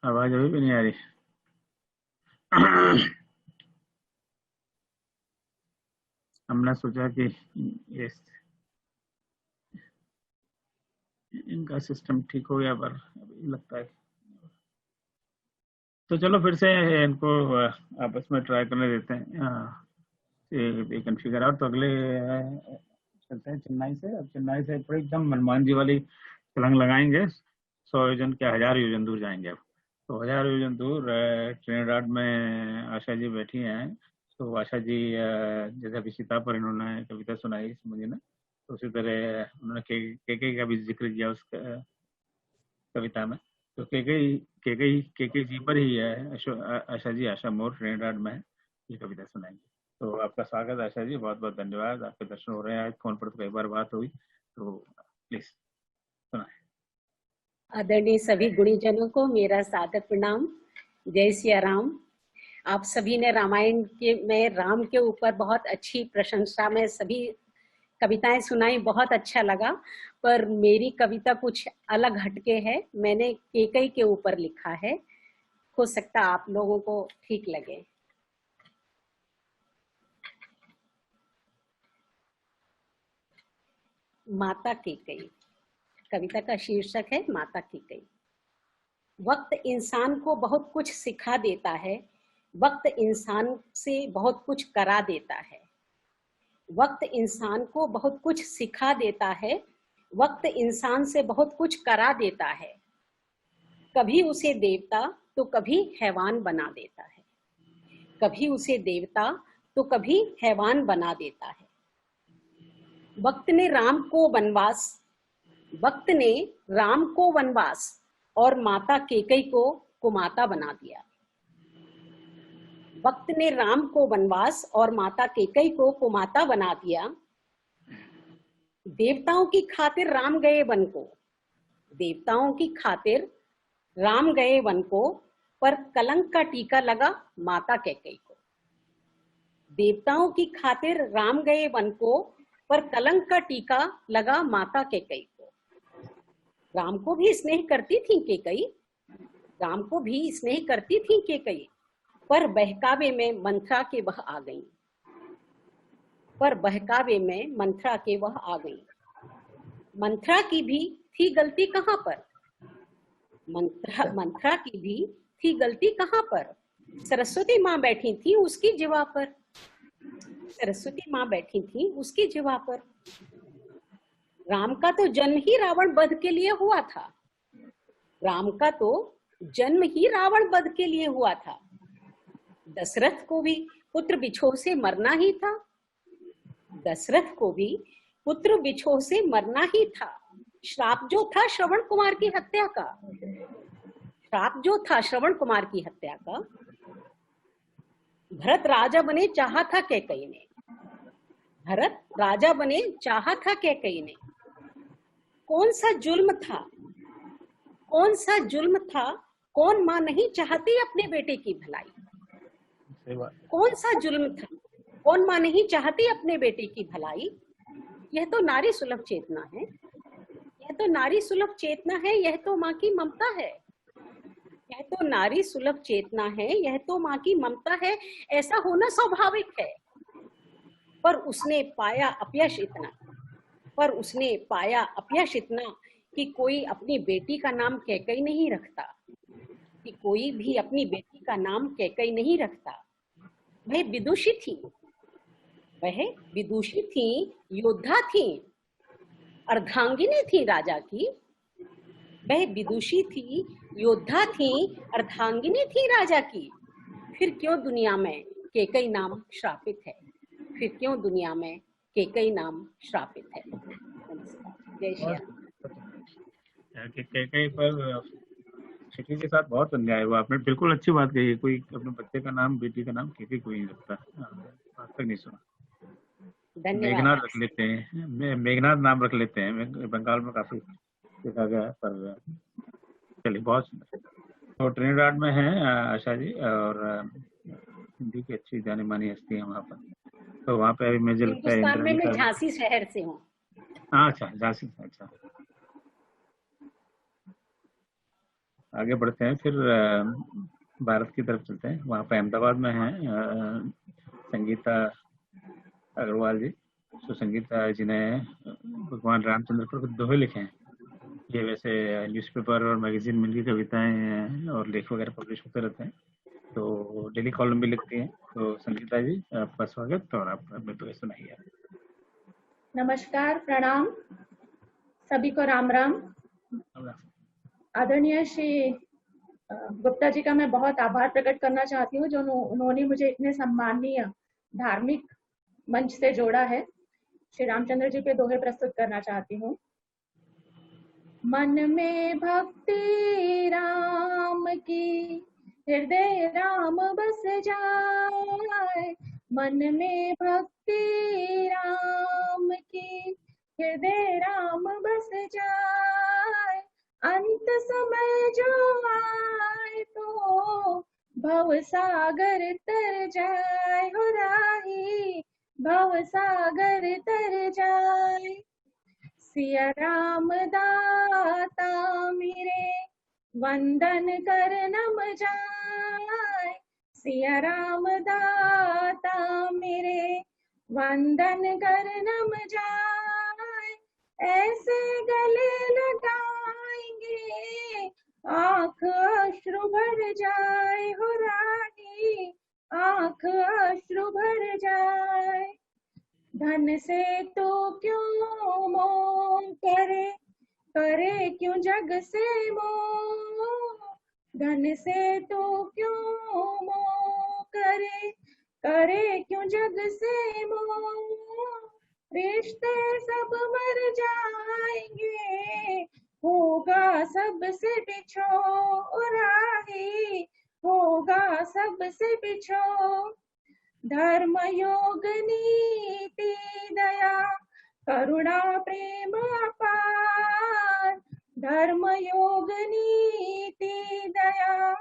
आवाज अभी भी नहीं आ रही। हमने सोचा कि ये इनका सिस्टम ठीक हो गया, पर अभी लगता है। तो चलो फिर से इनको आपस में ट्राई करने देते हैं, कन्फिगर आउट। तो अगले चलते हैं चेन्नई से। अब चेन्नई से थोड़ी एकदम हनुमान जी वाली छलांग लगाएंगे। 100 योजन क्या 1000 योजन दूर जाएंगे। अब तो 1000 योजन दूर ट्रिनिडाड में आशा जी बैठी हैं। तो आशा जी जैसे अभी सीता पर इन्होंने कविता सुनाई मुझे ना, तो उसी तरह उन्होंने के का भी जिक्र किया उस कविता में। तो के जी पर ही है आशा जी, आशा मोर ट्रिनिडाड में ये कविता सुनाएंगे। तो आपका स्वागत है आशा जी, बहुत बहुत धन्यवाद। आपके दर्शन हो रहे हैं, आज फोन पर तो कई बार बात हुई, तो प्लीज सुनाए। आदरणीय सभी गुणीजनों को मेरा सादर प्रणाम। जय सिया राम। आप सभी ने रामायण के में राम के ऊपर बहुत अच्छी प्रशंसा में सभी कविताएं सुनाई, बहुत अच्छा लगा। पर मेरी कविता कुछ अलग हटके है, मैंने कैकेयी के ऊपर लिखा है, हो सकता आप लोगों को ठीक लगे। माता कैकेयी, कविता का शीर्षक है माता कैकेयी। वक्त इंसान को बहुत कुछ सिखा देता है, वक्त इंसान से बहुत कुछ करा देता है। वक्त इंसान को बहुत कुछ सिखा देता है, वक्त इंसान से बहुत कुछ करा देता है। कभी उसे देवता तो कभी हैवान बना देता है, कभी उसे देवता तो कभी हैवान बना देता है। वक्त ने राम को वनवास और माता कैकेयी को कुमाता बना दिया। वक्त ने राम को वनवास और माता कैकेयी को कुमाता बना दिया। देवताओं की खातिर राम गए वन को, देवताओं की खातिर राम गए वन को, पर कलंक का टीका लगा माता कैकेयी को। देवताओं की खातिर राम गए वन को, पर कलंक का टीका लगा माता कैकेयी को। राम को भी स्नेह करती थी कैकेयी, राम को भी स्नेह करती थी कैकेयी, पर बहकावे में मंथरा के वह आ गई, पर बहकावे में मंथरा के वह आ गई। मंथरा की भी थी गलती कहाँ पर, मंथरा की भी थी गलती कहाँ पर। सरस्वती माँ बैठी थी उसकी जिवा पर, सरस्वती माँ बैठी थी उसकी जिवा पर। राम का तो जन्म ही रावण वध के लिए हुआ था, राम का तो जन्म ही रावण वध के लिए हुआ था। दशरथ को भी पुत्र बिछोह से मरना ही था, दशरथ को भी पुत्र बिछोह से मरना ही था। श्राप जो था श्रवण कुमार की हत्या का, श्राप जो था श्रवण कुमार की हत्या का। भरत राजा बने चाहा था कैकेयी ने, भरत राजा बने चाहा था कैकेयी ने। कौन सा जुल्म था, कौन सा जुल्म था, कौन माँ नहीं चाहती अपने बेटे की भलाई। कौन सा जुल्म था, कौन माँ नहीं चाहती अपने बेटे की भलाई। यह तो नारी सुलभ चेतना है, यह तो नारी सुलभ चेतना है, यह तो माँ की ममता है, यह तो नारी सुलभ चेतना है, यह तो माँ की ममता है। ऐसा होना स्वाभाविक है, पर उसने पाया अपयश इतना, पर उसने पाया अपयश इतना कि कोई अपनी बेटी का नाम कैकेयी नहीं रखता, कि कोई भी अपनी बेटी का नाम कैकेयी नहीं रखता। वह विदुषी थी, वह विदुषी थी, योद्धा थी, अर्धांगिनी थी राजा की। वह विदुषी थी, योद्धा थी, अर्धांगिनी थी राजा की। फिर क्यों दुनिया में कैकेयी नाम श्रापित है, फिर क्यों दुनिया में कैकेयी नाम श्रापित है। जय श्री राम। कैकेयी पर शिखी के साथ बहुत अन्याय हुआ। आपने बिल्कुल अच्छी बात कही है, कोई अपने बच्चे का नाम, बेटी का नाम कैकेयी कोई नहीं रखता, आज तक नहीं सुना। मेघनाथ रख लेते हैं, मेघनाथ नाम रख लेते हैं, बंगाल में काफी देखा गया। पर चलिए, बहुत सुंदर। तो ट्रिनिडाड में है आशा जी, और हिंदी की अच्छी जानी मानी हस्ती है वहाँ पर। तो वहाँ पे अभी मुझे लगता है हिंदुस्तान में मैं झांसी शहर से हूँ। अच्छा, झांसी। अच्छा, आगे बढ़ते हैं, फिर भारत की तरफ चलते हैं। वहाँ पे अहमदाबाद में है संगीता अग्रवाल जी। तो संगीता जी ने भगवान रामचंद्र पर कुछ दोहे लिखे हैं। ये वैसे न्यूज़पेपर और मैगजीन में इनकी कविताएं और लेख वगैरह पब्लिश होते रहते हैं, तो डेली कॉलम भी लिखती हैं। तो संगीता जी, आपका स्वागत, और आप अपने दोहे सुनाइए। नमस्कार, प्रणाम सभी को, राम राम। आदरणीय श्री गुप्ता जी का मैं बहुत आभार प्रकट करना चाहती हूँ, जो उन्होंने मुझे इतने सम्माननीय धार्मिक मंच से जोड़ा है। श्री रामचंद्र जी पे दोहे प्रस्तुत करना चाहती हूँ। मन में भक्ति राम की, हृदय राम बस जाए, मन में भक्ति राम की, हृदय राम बस जाए। अंत समय जो आए तो भव सागर तर जाए, हो राही भव सागर तर जाए। सिया राम दाता मेरे, वंदन कर नम जाए। सिया राम दाता मेरे, वंदन कर नम जाए। ऐसे गले लगाएंगे आंख अश्रु भर जाए, हो राही आंख अश्रु भर जाए। धन से तो क्यों मोह करे, करे क्यों जग से मोह। धन से तो क्यों मोह करे, करे क्यों जग से मोह। रिश्ते सब मर जाएंगे, होगा सबसे बिछो राही, होगा सबसे बिछो। धर्म योग नीति दया, करुणा प्रेम अपार। धर्म योग नीति दया,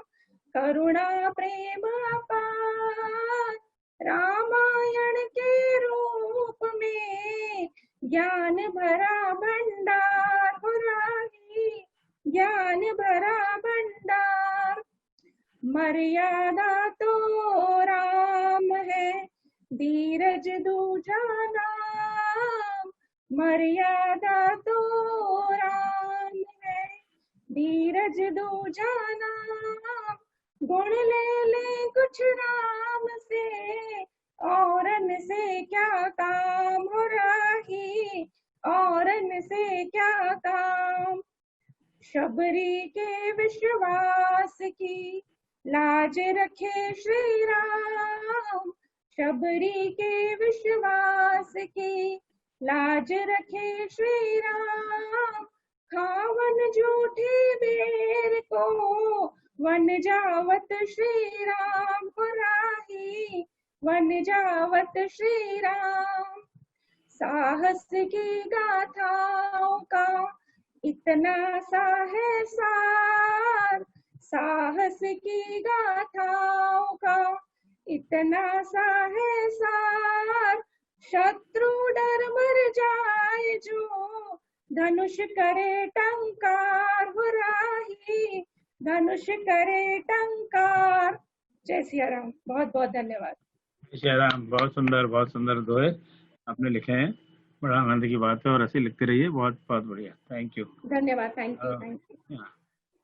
करुणा प्रेम अपार। रामायण के रूप में ज्ञान भरा भंडार, हो राही ज्ञान भरा भंडार। मर्यादा तो राम है, धीरज दूजा नाम। मर्यादा तो राम है, धीरज दूजा नाम। गुण ले कुछ राम से, औरन से क्या काम, हो राही औरन से क्या काम। शबरी के विश्वास की लाज रखे श्री राम। शबरी के विश्वास की लाज रखे श्री राम। खावन झूठी बेर को वन जावत श्री राम, हो राही वन जावत श्री राम। साहस की गाथाओं का इतना सा है सार। साहस की गाथाओं का इतना सा है सार। शत्रु डर मर जाए जो धनुष करे टंकार, हो राही धनुष करे टंकार। जय सिया राम। बहुत बहुत धन्यवाद। जय राम। बहुत सुंदर दोहे आपने लिखे हैं। बड़ा आनंद की बात है और ऐसे लिखते रहिए। बहुत बहुत बढ़िया। Thank you. धन्यवाद। Thank you.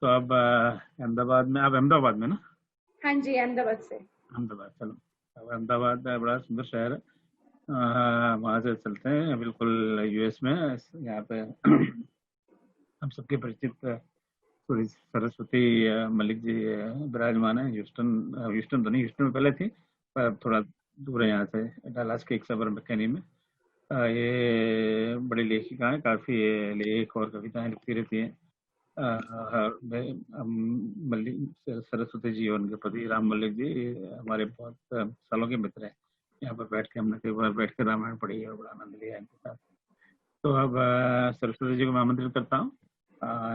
तो अब अहमदाबाद में, आप अहमदाबाद में ना? हाँ जी, अहमदाबाद से। अहमदाबाद, चलो। अब अहमदाबाद बड़ा सुंदर शहर है, वहाँ से चलते हैं बिल्कुल यूएस में। यहाँ पे हम सबके परिचित थोड़ी सरस्वती मलिक जी विराजमान है। ह्यूस्टन तो नहीं, ह्यूस्टन में पहले थी पर थोड़ा दूर है यहाँ से, डलास के एक सबर मैकेनी में। ये बड़ी लेखिका है, काफ़ी लेख और कविताएं लिखती रहती हैं। मल्लिक सरस्वती जी और उनके पति राम मल्लिक जी हमारे बहुत सालों के मित्र हैं। यहाँ पर बैठ के हमने कई बार बैठ कर रामायण पढ़ी है और बड़ा आनंद लिया इनके साथ। तो अब सरस्वती जी को मैं आमंत्रित करता हूँ।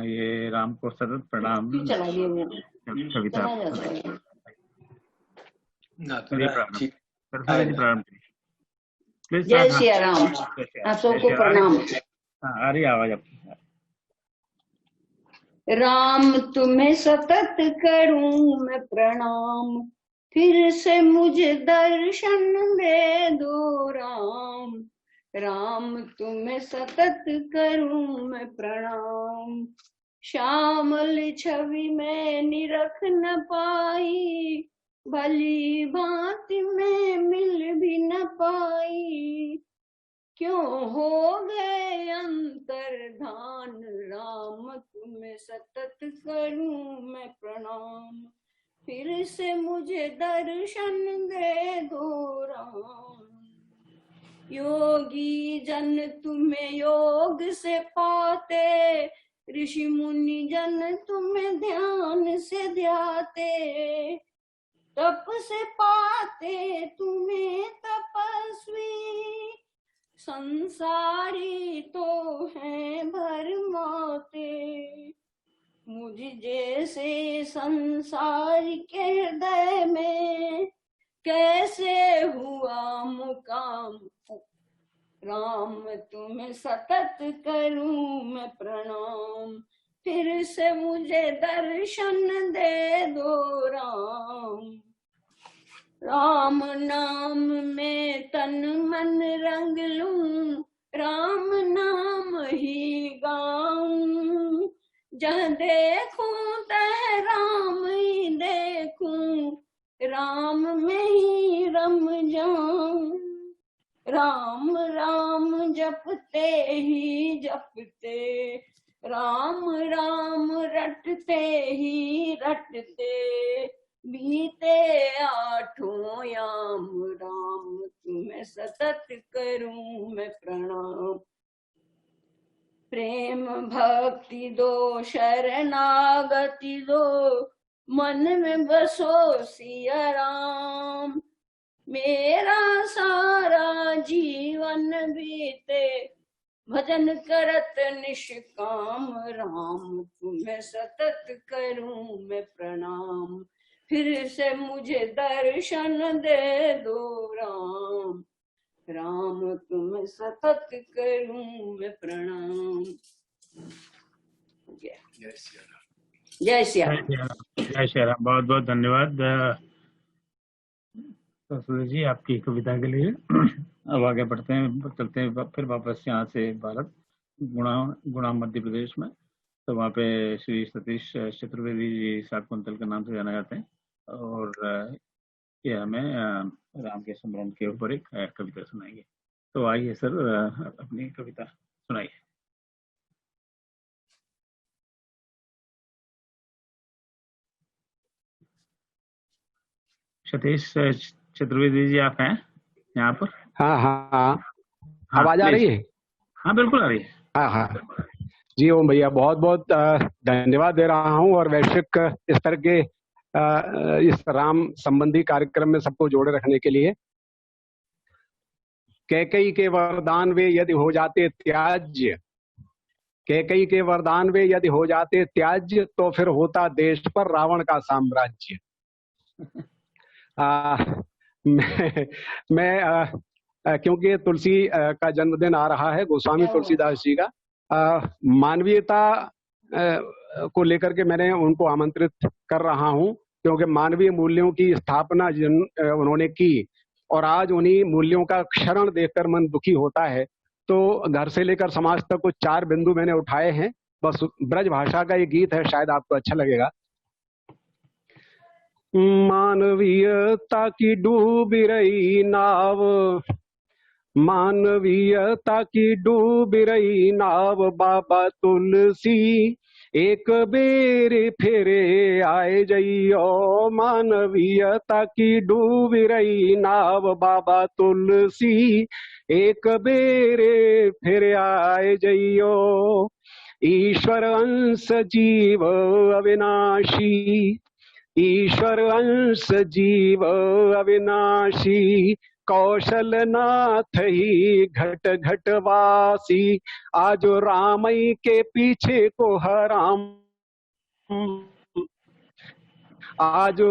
ये राम को सतत प्रणाम कविता। सरस्वती जी प्रारंभ करिए। जय सिया राम। आप सबको प्रणाम। आ रही आवाज आपकी। राम तुम्हें सतत करूं मैं प्रणाम, फिर से मुझे दर्शन दे दो राम। राम तुम्हें सतत करूं मैं प्रणाम। श्यामल छवि में निरख न पाई, भली भांति में मिल भी न पाई। क्यों हो गए अंतर्धान राम, तुम्हें सतत करूं मैं प्रणाम। फिर से मुझे दर्शन दे दो राम। योगी जन तुम्हें योग से पाते, ऋषि मुनि जन तुम्हें ध्यान से ध्याते। तप से पाते तुम्हें तपस्वी, संसारी तो है भरमाते। मुझ जैसे संसारी के हृदय में कैसे हुआ मुकाम, राम तुम्हें सतत करूं मैं प्रणाम। फिर से मुझे दर्शन दे दो राम, राम नाम में तन मन रंग लूं, राम नाम ही गाऊं। जहाँ देखूं तह राम ही देखूं, राम में ही रम जाऊं। राम राम जपते ही जपते, राम राम रटते ही रटते, बीते आठों याम राम तुम्हें सतत करूं मैं प्रणाम। प्रेम भक्ति दो शरणागति दो, मन में बसो सिया राम। मेरा सारा जीवन बीते भजन करत निष्काम, राम तुम्हें सतत करूं मैं प्रणाम। फिर से मुझे दर्शन दे दो राम, राम तुम्हें सतत करूं मैं प्रणाम। जय श्री राम। जय श्री राम। बहुत बहुत धन्यवाद सरस्वती जी आपकी कविता के लिए। अब आगे बढ़ते हैं, चलते हैं फिर वापस यहाँ से भारत गुणा मध्य प्रदेश में। तो वहाँ पे श्री सतीश चतुर्वेदी जी शाकुंतल के नाम से जाना जाते हैं, और ये हमें राम के स्मरण के ऊपर एक कविता सुनाएंगे। तो आइए सर, अपनी कविता सुनाइए। सतीश चतुर्वेदी जी आप हैं यहाँ पर? हाँ हाँ हाँ, आवाज आ रही है? हाँ बिल्कुल आ रही है। हाँ हाँ जी, ओम भैया बहुत बहुत धन्यवाद दे रहा हूँ, और वैश्विक स्तर के इस राम संबंधी कार्यक्रम में सबको जोड़े रखने के लिए। कैकेयी के वरदान वे यदि हो जाते त्याज्य, कैकेयी के वरदान वे यदि हो जाते त्याज्य, तो फिर होता देश पर रावण का साम्राज्य। मैं क्योंकि तुलसी का जन्मदिन आ रहा है, गोस्वामी तुलसीदास जी का, मानवीयता को लेकर के मैंने उनको आमंत्रित कर रहा हूं, क्योंकि मानवीय मूल्यों की स्थापना उन्होंने की, और आज उन्हीं मूल्यों का क्षरण देखकर मन दुखी होता है। तो घर से लेकर समाज तक कुछ 4 बिंदु मैंने उठाए हैं। बस ब्रज भाषा का ये गीत है, शायद आपको अच्छा लगेगा। मानवीयता की डूबी रही नाव, मानवीयता की डूबी रही नाव, बाबा तुलसी एक बेरे फेरे आए जइयो। मानवीयता की डूबी रही नाव, बाबा तुलसी एक बेरे फेरे आए जइयो। ईश्वर अंश जीव अविनाशी, ईश्वर अंश जीव अविनाशी, कौशल नाथ ही घट घट वासी, आज रामई के पीछे को हराम, आज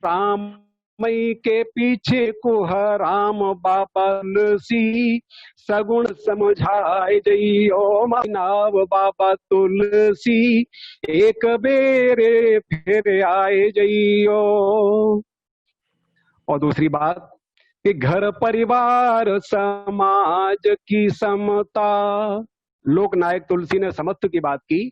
रामई के पीछे को हराम, बाबा तुलसी सगुण समझाए जइयो। नाव बाबा तुलसी एक बेरे फिर आए जइयो। और दूसरी बात कि घर परिवार समाज की समता, लोकनायक तुलसी ने समत्व की बात की।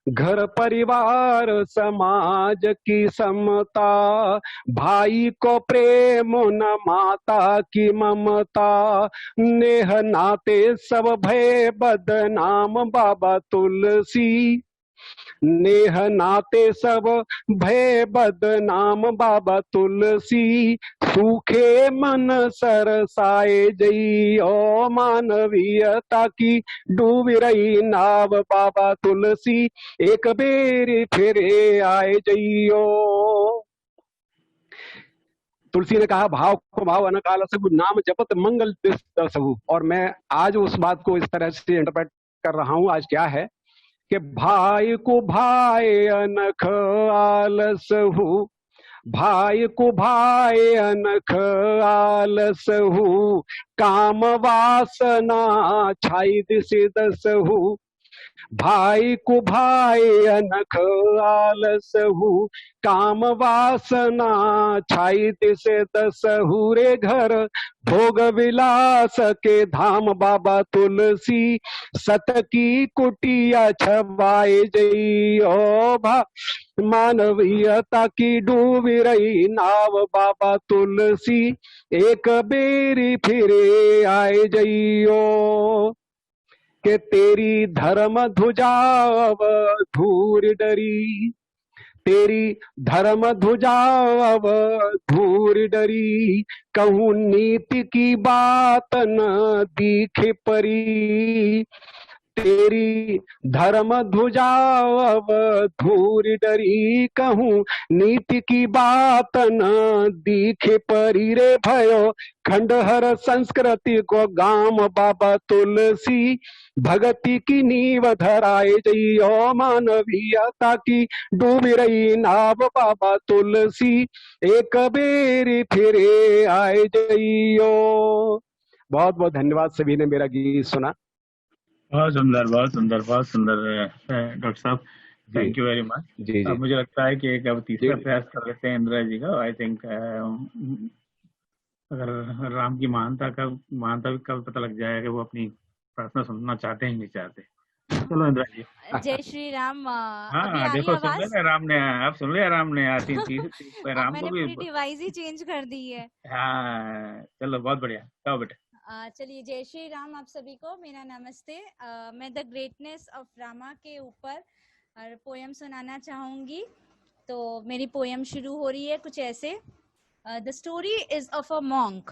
घर परिवार समाज की समता, भाई को प्रेम न माता की ममता, नेह नाते सब भय बदनाम, बाबा तुलसी नेह नाते सब भय बदनाम, बाबा तुलसी सूखे मन सरसाए जइयो। मानवीयता की डूब रही नाव, बाबा तुलसी एक बेर फिरे आए जइयो। तुलसी ने कहा भाव को भाव अनकाल सबु नाम जपत मंगल सबु, और मैं आज उस बात को इस तरह से इंटरप्रेट कर रहा हूं। आज क्या है कि भाई को भाई अनख आलस हु, भाई को भाई अनख आलस हु, काम वासना छाई दिसे दस हु, भाई को भाई अनख आलस हु, काम वासना छाई तिसे दस हु, रे घर भोग विलास के धाम बाबा तुलसी, सत की कुटिया छवाए जई ओ भा, मानवीयता की डूबी रही नाव बाबा तुलसी, एक बेरी फिरे आए जइयो, के तेरी धर्म ध्वजा अब धूर डरी, तेरी धर्म ध्वजा अब धूर डरी, कहूँ नीति की बात न दिखे परी, तेरी धर्म ध्वजा अब धूर डरी, कहूँ नीति की बात न दिखे परी, रे भयो खंडहर संस्कृति को गाम बाबा तुलसी, भगति की नींव धराए जइयो, मानवीयता की डूबी रही नाव बाबा तुलसी, एक बेरी फिरे आए जइयो। बहुत बहुत धन्यवाद सभी ने मेरा गीत सुना। बहुत सुंदर, बहुत सुंदर, बहुत सुंदर डॉक्टर साहब, थैंक यू वेरी मच। जी जी। अब मुझे लगता है कि एक अब तीसरा प्रयास कर लेते हैं इंदिरा जी का। आई थिंक अगर राम की महानता भी कब पता लग जाएगा कि वो अपनी प्रार्थना सुनना चाहते हैं नहीं चाहते। चलो इंदिरा जी। जय श्री राम। अभी हाँ आ रही देखो, सुन आवाज? लिया राम ने, आप सुन लिया राम ने, अब राम मैंने को भी। अपनी डिवाइस ही चेंज कर दी है। हाँ चलो, बहुत बढ़िया, जाओ बेटा। चलिए, जय श्री राम आप सभी को, मेरा नमस्ते। मैं द ग्रेटनेस ऑफ रामा के ऊपर पोयम सुनाना चाहूंगी। तो मेरी पोयम शुरू हो रही है कुछ ऐसे। The story is of a monk.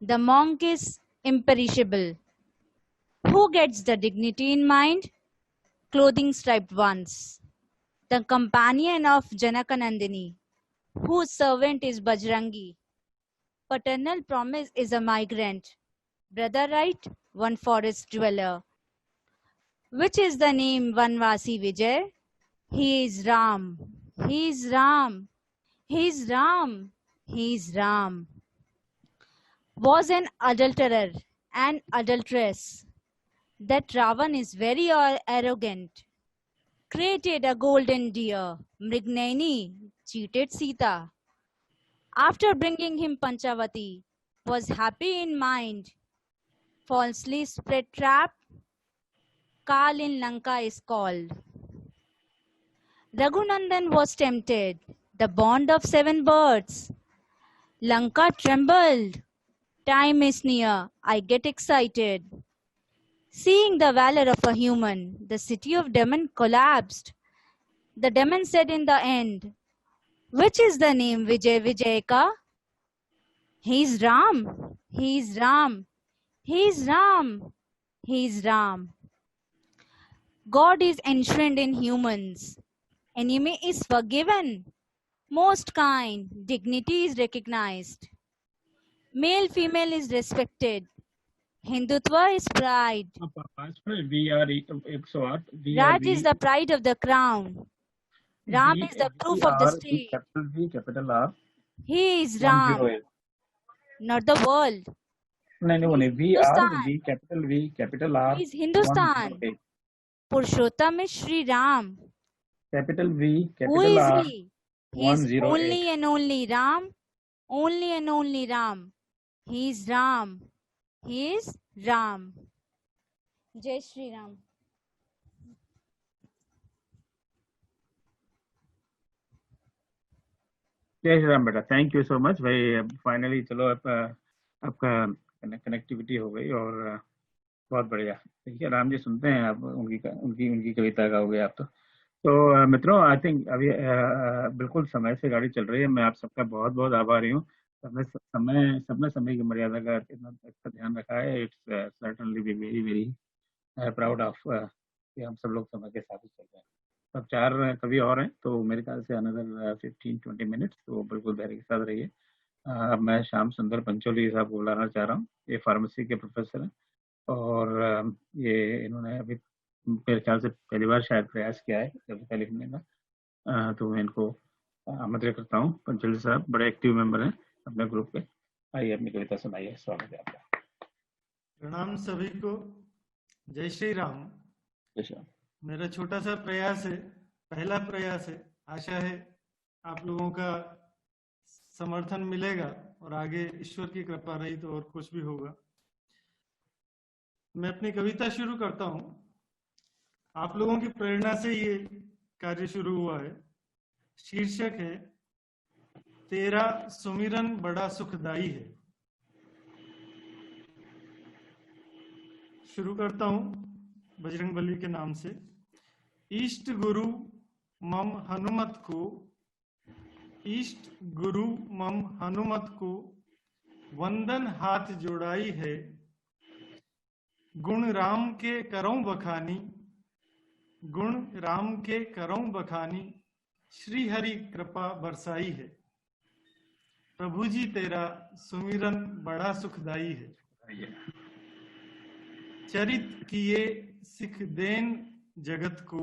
The monk is imperishable. Who gets the dignity in mind? Clothing striped ones. The companion of Janakanandini, whose servant is Bajrangi. Paternal promise is a migrant. Brother right, one forest dweller. Which is the name Vanvasi Vijay? He is Ram. He is Ram. He is Ram. He is Ram. Was an adulterer and adulteress. That Ravan is very arrogant. Created a golden deer. Mrignani cheated Sita. After bringing him Panchavati, was happy in mind. Falsely spread trap. Kal in Lanka is called. Raghunandan was tempted. The bond of 7 birds. Lanka trembled. Time is near. I get excited. Seeing the valor of a human, the city of Daman collapsed. The Daman said in the end, which is the name Vijay Vijayka? He is Ram. He is Ram. He is Ram. He is Ram. God is enshrined in humans. Enemy is forgiven. Most kind. Dignity is recognized. Male, female is respected. Hindutva is pride. Raj is the pride of the crown. Ram is the proof of the state. Capital V, capital R. He is Ram, not the world. No, V, capital R. He is Hindustan. Purushottam is Shri Ram. Capital V, Who capital is R. he? He is only and only Ram. Only and only Ram. He is Ram. He is Ram. Jai Shri Ram. जय श्री राम बेटा, थैंक यू सो मच भाई। फाइनली चलो आपका कनेक्टिविटी हो गई और बहुत बढ़िया। ठीक है, राम जी सुनते हैं आप, उनकी कविता गाओगे आप तो मित्रों आई थिंक अभी बिल्कुल समय से गाड़ी चल रही है। मैं आप सबका बहुत बहुत आभारी हूँ। सबने समय की मर्यादा का इतना अच्छा ध्यान रखा है। It's certainly be very very proud of कि हम सब लोग समय के साथ ही चल रहे हैं। अब 4 कवि और हैं तो मेरे ख्याल से अनदर 15-20 मिनट्स, तो बिल्कुल धैर्य के साथ रहिए। मैं श्याम सुंदर पंचोली साहब को बुलाना चाह रहा हूँ। ये फार्मेसी के प्रोफेसर हैं और ये इन्होंने अभी मेरे ख्याल से पहली बार शायद प्रयास किया है कविता लिखने का। तो मैं इनको आमंत्रित करता हूँ। पंचोली साहब बड़े एक्टिव मेंबर हैं अपने ग्रुप के। आइए अपनी कविता सुनाइए। स्वागत है आपका। प्रणाम सभी को। जय श्री राम। जय श्री राम। मेरा छोटा सा प्रयास है, पहला प्रयास है। आशा है आप लोगों का समर्थन मिलेगा और आगे ईश्वर की कृपा रही तो और कुछ भी होगा। मैं अपनी कविता शुरू करता हूँ। आप लोगों की प्रेरणा से ये कार्य शुरू हुआ है। शीर्षक है तेरा सुमिरन बड़ा सुखदाई है। शुरू करता हूँ बजरंगबली के नाम से। इष्ट गुरु मम हनुमत को, इष्ट गुरु मम हनुमत को वंदन हाथ जोड़ाई है। गुण राम के करौं बखानी, गुण राम के करौं बखानी, श्री हरि कृपा बरसाई है। प्रभु जी तेरा सुमिरन बड़ा सुखदाई है। चरित किए सिख देन जगत को,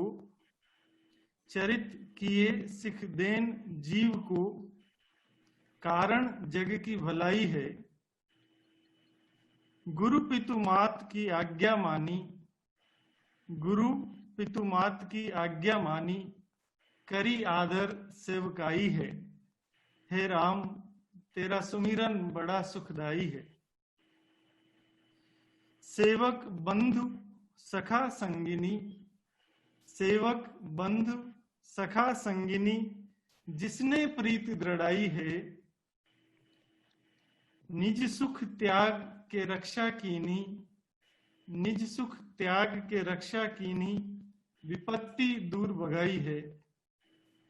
चरित किए सिख देन जीव को, कारण जग की भलाई है। गुरु पितु मात की आज्ञा मानी, गुरु पितु मात की आज्ञा मानी, करी आदर सेवकाई है। हे राम तेरा सुमिरन बड़ा सुखदाई है। सेवक बंधु सखा संगिनी, सेवक बंधु सखा संगिनी, जिसने प्रीति दृढ़ाई है। निज सुख त्याग के रक्षा कीनी, निज सुख त्याग के रक्षा कीनी, विपत्ति दूर भगाई है।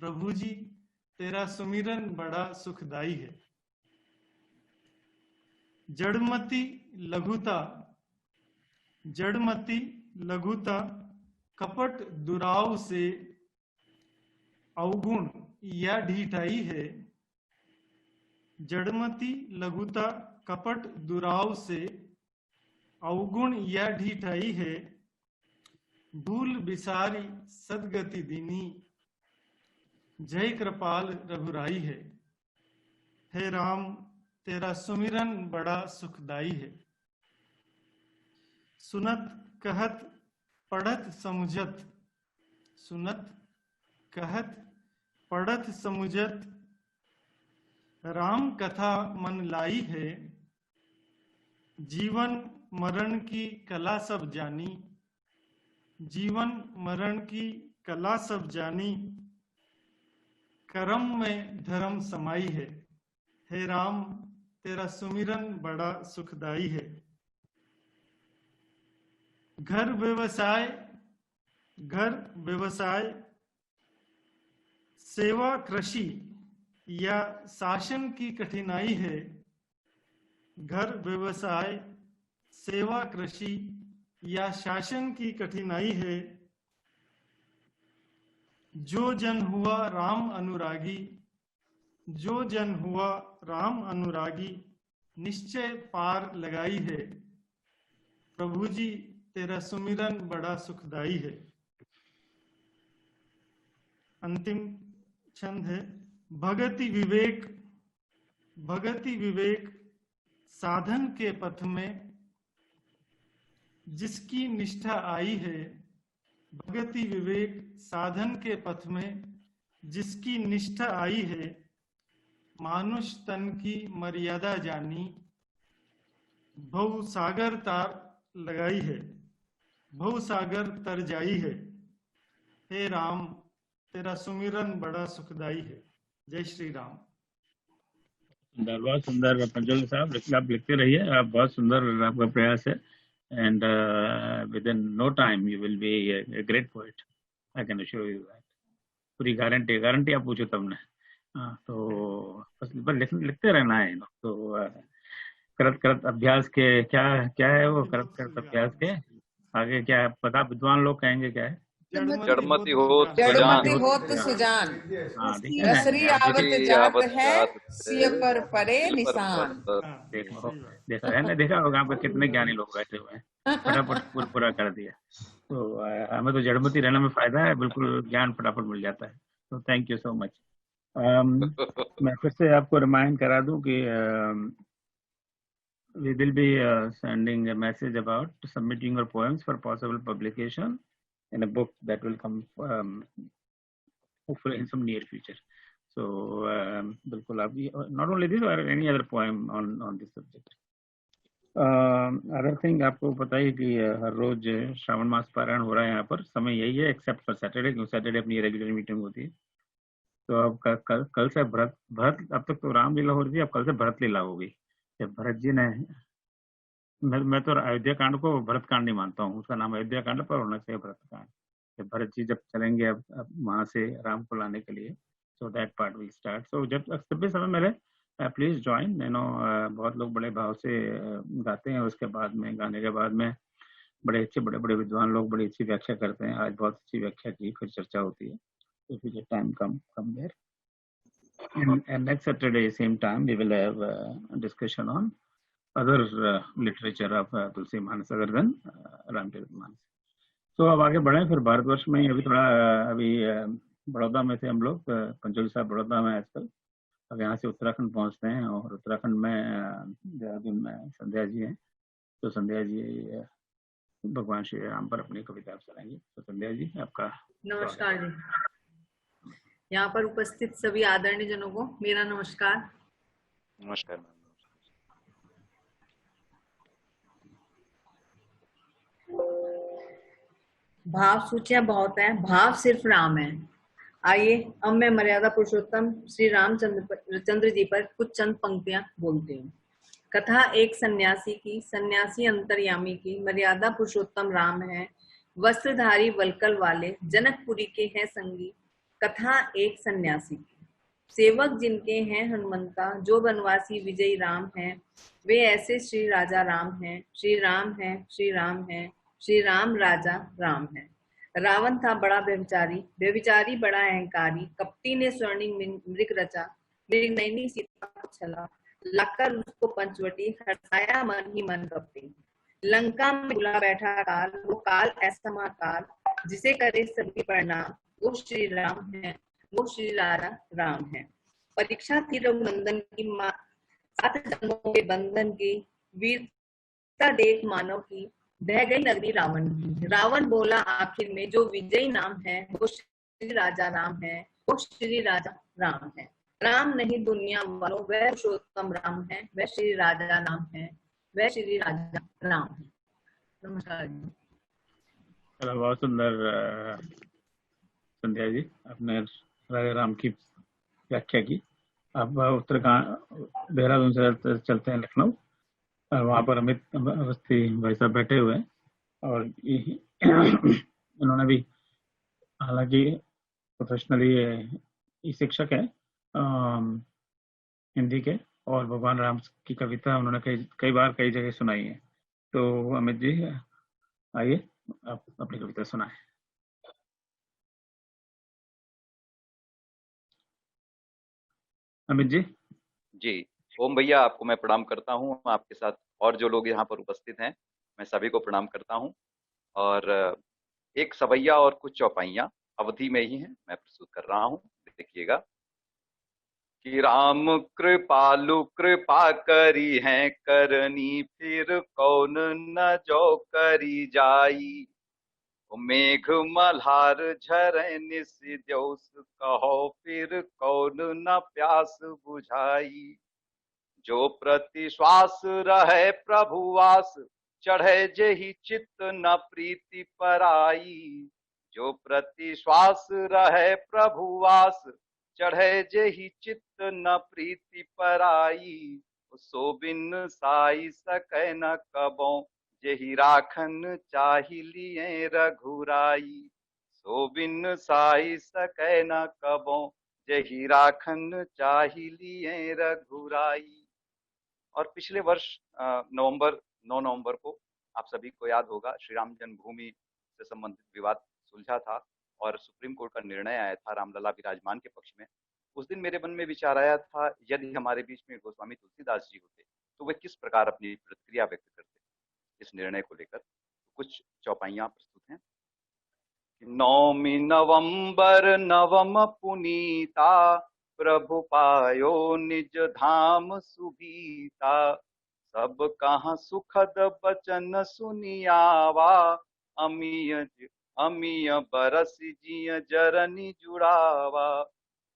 प्रभु जी तेरा सुमिरन बड़ा सुखदाई है। जड़मति लघुता, जड़मति लघुता, कपट दुराव से अवगुण या ढीठाई है। जड़मति लघुता, कपट दुराव से अवगुण या ढीठाई है। भूल बिसारी सदगति दीनी, जय कृपाल रघुराई है। हे राम तेरा सुमिरन बड़ा सुखदाई है। सुनत कहत पढ़त समुझत, सुनत कहत पढ़त समुझत, राम कथा मन लाई है। जीवन मरण की कला सब जानी, जीवन मरण की कला सब जानी, कर्म में धर्म समाई है। हे राम तेरा सुमिरन बड़ा सुखदाई है। घर व्यवसाय, घर व्यवसाय, सेवा कृषि या शासन की कठिनाई है। घर व्यवसाय, सेवा कृषि या शासन की कठिनाई है। जो जन हुआ राम अनुरागी, जो जन हुआ राम अनुरागी, निश्चय पार लगाई है। प्रभु जी तेरा सुमिरन बड़ा सुखदाई है। अंतिम छंद है भगति विवेक, भगति विवेक, साधन के पथ में जिसकी निष्ठा आई है। भगति विवेक, साधन के पथ में जिसकी निष्ठा आई है। मानुष तन की मर्यादा जानी, भव सागर तार लगाई है। भव सागर तर जाई है। हे राम तेरा सुमिरन बड़ा सुखदाई है। जय श्री राम। सुंदर, बहुत सुंदर पंचोली साहब, आप लिखते रहिए। आप बहुत सुंदर आपका प्रयास है and within no time you will be a great poet. I can assure you that. पूरी गारंटी आप पूछो तब ने। तो बस लिखते रहना है। तो करत करत अभ्यास के क्या क्या है वो, करत करत अभ्यास के आगे क्या है पता, विद्वान लोग कहेंगे क्या है, जड़मति होत जड़मति सुजान होत सुजान हाँ देखिए ना, रसरी यहाँ आवत देखिए जात आवत है जात सिय पर परे सिर पर निशान। देखो देखा है ना, देखा होगा आपका कितने ज्ञानी लोग बैठे हुए हैं, फटाफट पूरा कर दिया। तो हमें तो जड़मती रहने में फायदा है, बिल्कुल ज्ञान फटाफट मिल जाता है। तो थैंक यू सो मच। मैं फिर से आपको रिमाइंड करा दूं कि we will be sending a message about submitting your poems for possible publication in a book that will come hopefully in some near future. So bilkul aap not only this or any other poem on this subject. Other thing आपको पता है कि हर रोज श्रावण मास पारायण हो रहा है यहाँ पर, समय यही है एक्सेप्ट फॉर सैटरडे, क्योंकि सैटरडे अपनी रेगुलर मीटिंग होती है। तो अब कल से भरत अब तक तो रामलीला हो रही थी, अब कल से भरत लीला होगी। जब भरत जी ने, मैं तो अयोध्या कांड को भरत कांड नहीं मानता हूँ, उसका नाम अयोध्या कांड पर होना चाहिए भरत कांड। जब भरत जी जब चलेंगे अब वहां से राम को लाने के लिए, so that part will start. So जब भी समय मिले प्लीज ज्वाइन। यू नो बहुत लोग बड़े भाव से गाते हैं, उसके बाद में गाने के बाद में बड़े अच्छे बड़े विद्वान लोग बड़ी अच्छी व्याख्या करते हैं। आज बहुत अच्छी व्याख्या की, फिर चर्चा होती है। If you get time, come there. And next Saturday, same time, we will have a discussion on other literature of Tulsi Manas other than Ramcharitmanas. So अब आगे बढ़े फिर भारतवर्ष में। अभी थोड़ा अभी बड़ौदा में थे हम लोग, पंचोली साहब बड़ौदा में आजकल। अब यहाँ से उत्तराखंड पहुँचते हैं और उत्तराखंड में देहरादून में संध्या जी हैं। तो संध्या जी भगवान श्री राम पर अपनी कविता आप सुनाएंगे। तो संध्या जी आपका नमस्कार जी। यहाँ पर उपस्थित सभी आदरणीय जनों को मेरा नमस्कार। नमस्कार। भाव सूचियां बहुत हैं, भाव सिर्फ राम है। आइए अब मैं मर्यादा पुरुषोत्तम श्री रामचंद्र जी पर कुछ चंद पंक्तियां बोलती हूँ। कथा एक सन्यासी की, सन्यासी अंतर्यामी की, मर्यादा पुरुषोत्तम राम है, वस्त्रधारी वलकल वाले, जनकपुरी के हैं संगी। कथा एक सन्यासी की, सेवक जिनके हैं हनुमंता, जो वनवासी विजयी राम हैं, वे ऐसे श्री राजा राम हैं। श्री राम है, श्री राम है, श्री राम राजा राम है। रावण था बड़ा व्यभिचारी बड़ा अहंकारी, कपटी ने स्वर्णिम मृग रचा, मृग नैनी सीता को छला, लाकर उसको पंचवटी, हटाया मन ही मन कपटी। लंका में बुला बैठा काल, वो काल ऐसा महाकाल, जिसे करे सभी प्रणाम, वो श्री राम है, वो श्री राजा राम है। परीक्षा थी रघुनंदन की, 7 जन्मों के बंधन की, वीरता देख मानव की, ढह गई नगरी रावण की। रावण बोला आखिर में, जो विजयी नाम है, वो श्री राजा राम है, वो श्री राजा राम है। राम नहीं दुनिया वालों, वह पुरुषोत्तम राम है, वह श्री राजा राम है, वह श्री राजा राम है। नमस्कार जी। चलो बहुत सुंदर संध्या जी, आपने राजा राम की व्याख्या की। अब उत्तराखंड देहरादून से चलते हैं लखनऊ। वहाँ पर अमित अवस्थी भाई साहब बैठे हुए हैं और इन्होंने भी, हालांकि प्रोफेशनली ये शिक्षक है हिंदी के, और भगवान राम की कविता उन्होंने कई बार कई जगह सुनाई है। तो अमित जी आइए, आप अपनी कविता सुनाएं। अमित जी। ओम भैया, आपको मैं प्रणाम करता हूँ। आपके साथ और जो लोग यहाँ पर उपस्थित हैं, मैं सभी को प्रणाम करता हूँ। और एक सवैया और कुछ चौपाइयाँ अवधि में ही हैं, मैं प्रस्तुत कर रहा हूँ। देखिएगा कि राम कृपालु कृपा करी है करनी, फिर कौन न जो करी जाई। मेघ मल्हार झरे निस द्योस, कहो फिर कौन न प्यास बुझाई। जो प्रति श्वास रहे प्रभुवास, चढ़े जेहि चित्त न प्रीति पराई। जो प्रति श्वास रहे प्रभुवास, चढ़े जेहि चित्त न प्रीति पराई। सो बिन साई सकै न कबों, जेहि राखन चाहि लिए रघुराई। सो बिन साई सकै न कबों, जेहि राखन चाहि लिए रघुराई। और पिछले वर्ष 9 नवंबर को आप सभी को याद होगा, श्री राम जन्मभूमि से संबंधित विवाद सुलझा था और सुप्रीम कोर्ट का निर्णय आया था रामलला विराजमान के पक्ष में, उस दिन मेरे मन में विचार आया था यदि हमारे बीच में गोस्वामी तुलसीदास जी होते तो वे किस प्रकार अपनी प्रतिक्रिया व्यक्त करते इस निर्णय को लेकर। कुछ चौपाइयां प्रस्तुत हैं। 9 नवंबर नवम पुनीता, प्रभु पायो निज धाम सुभीता, सब कहाँ सुखद बचन सुनियावा, अमीय बरस जिय जरनी जुड़ावा,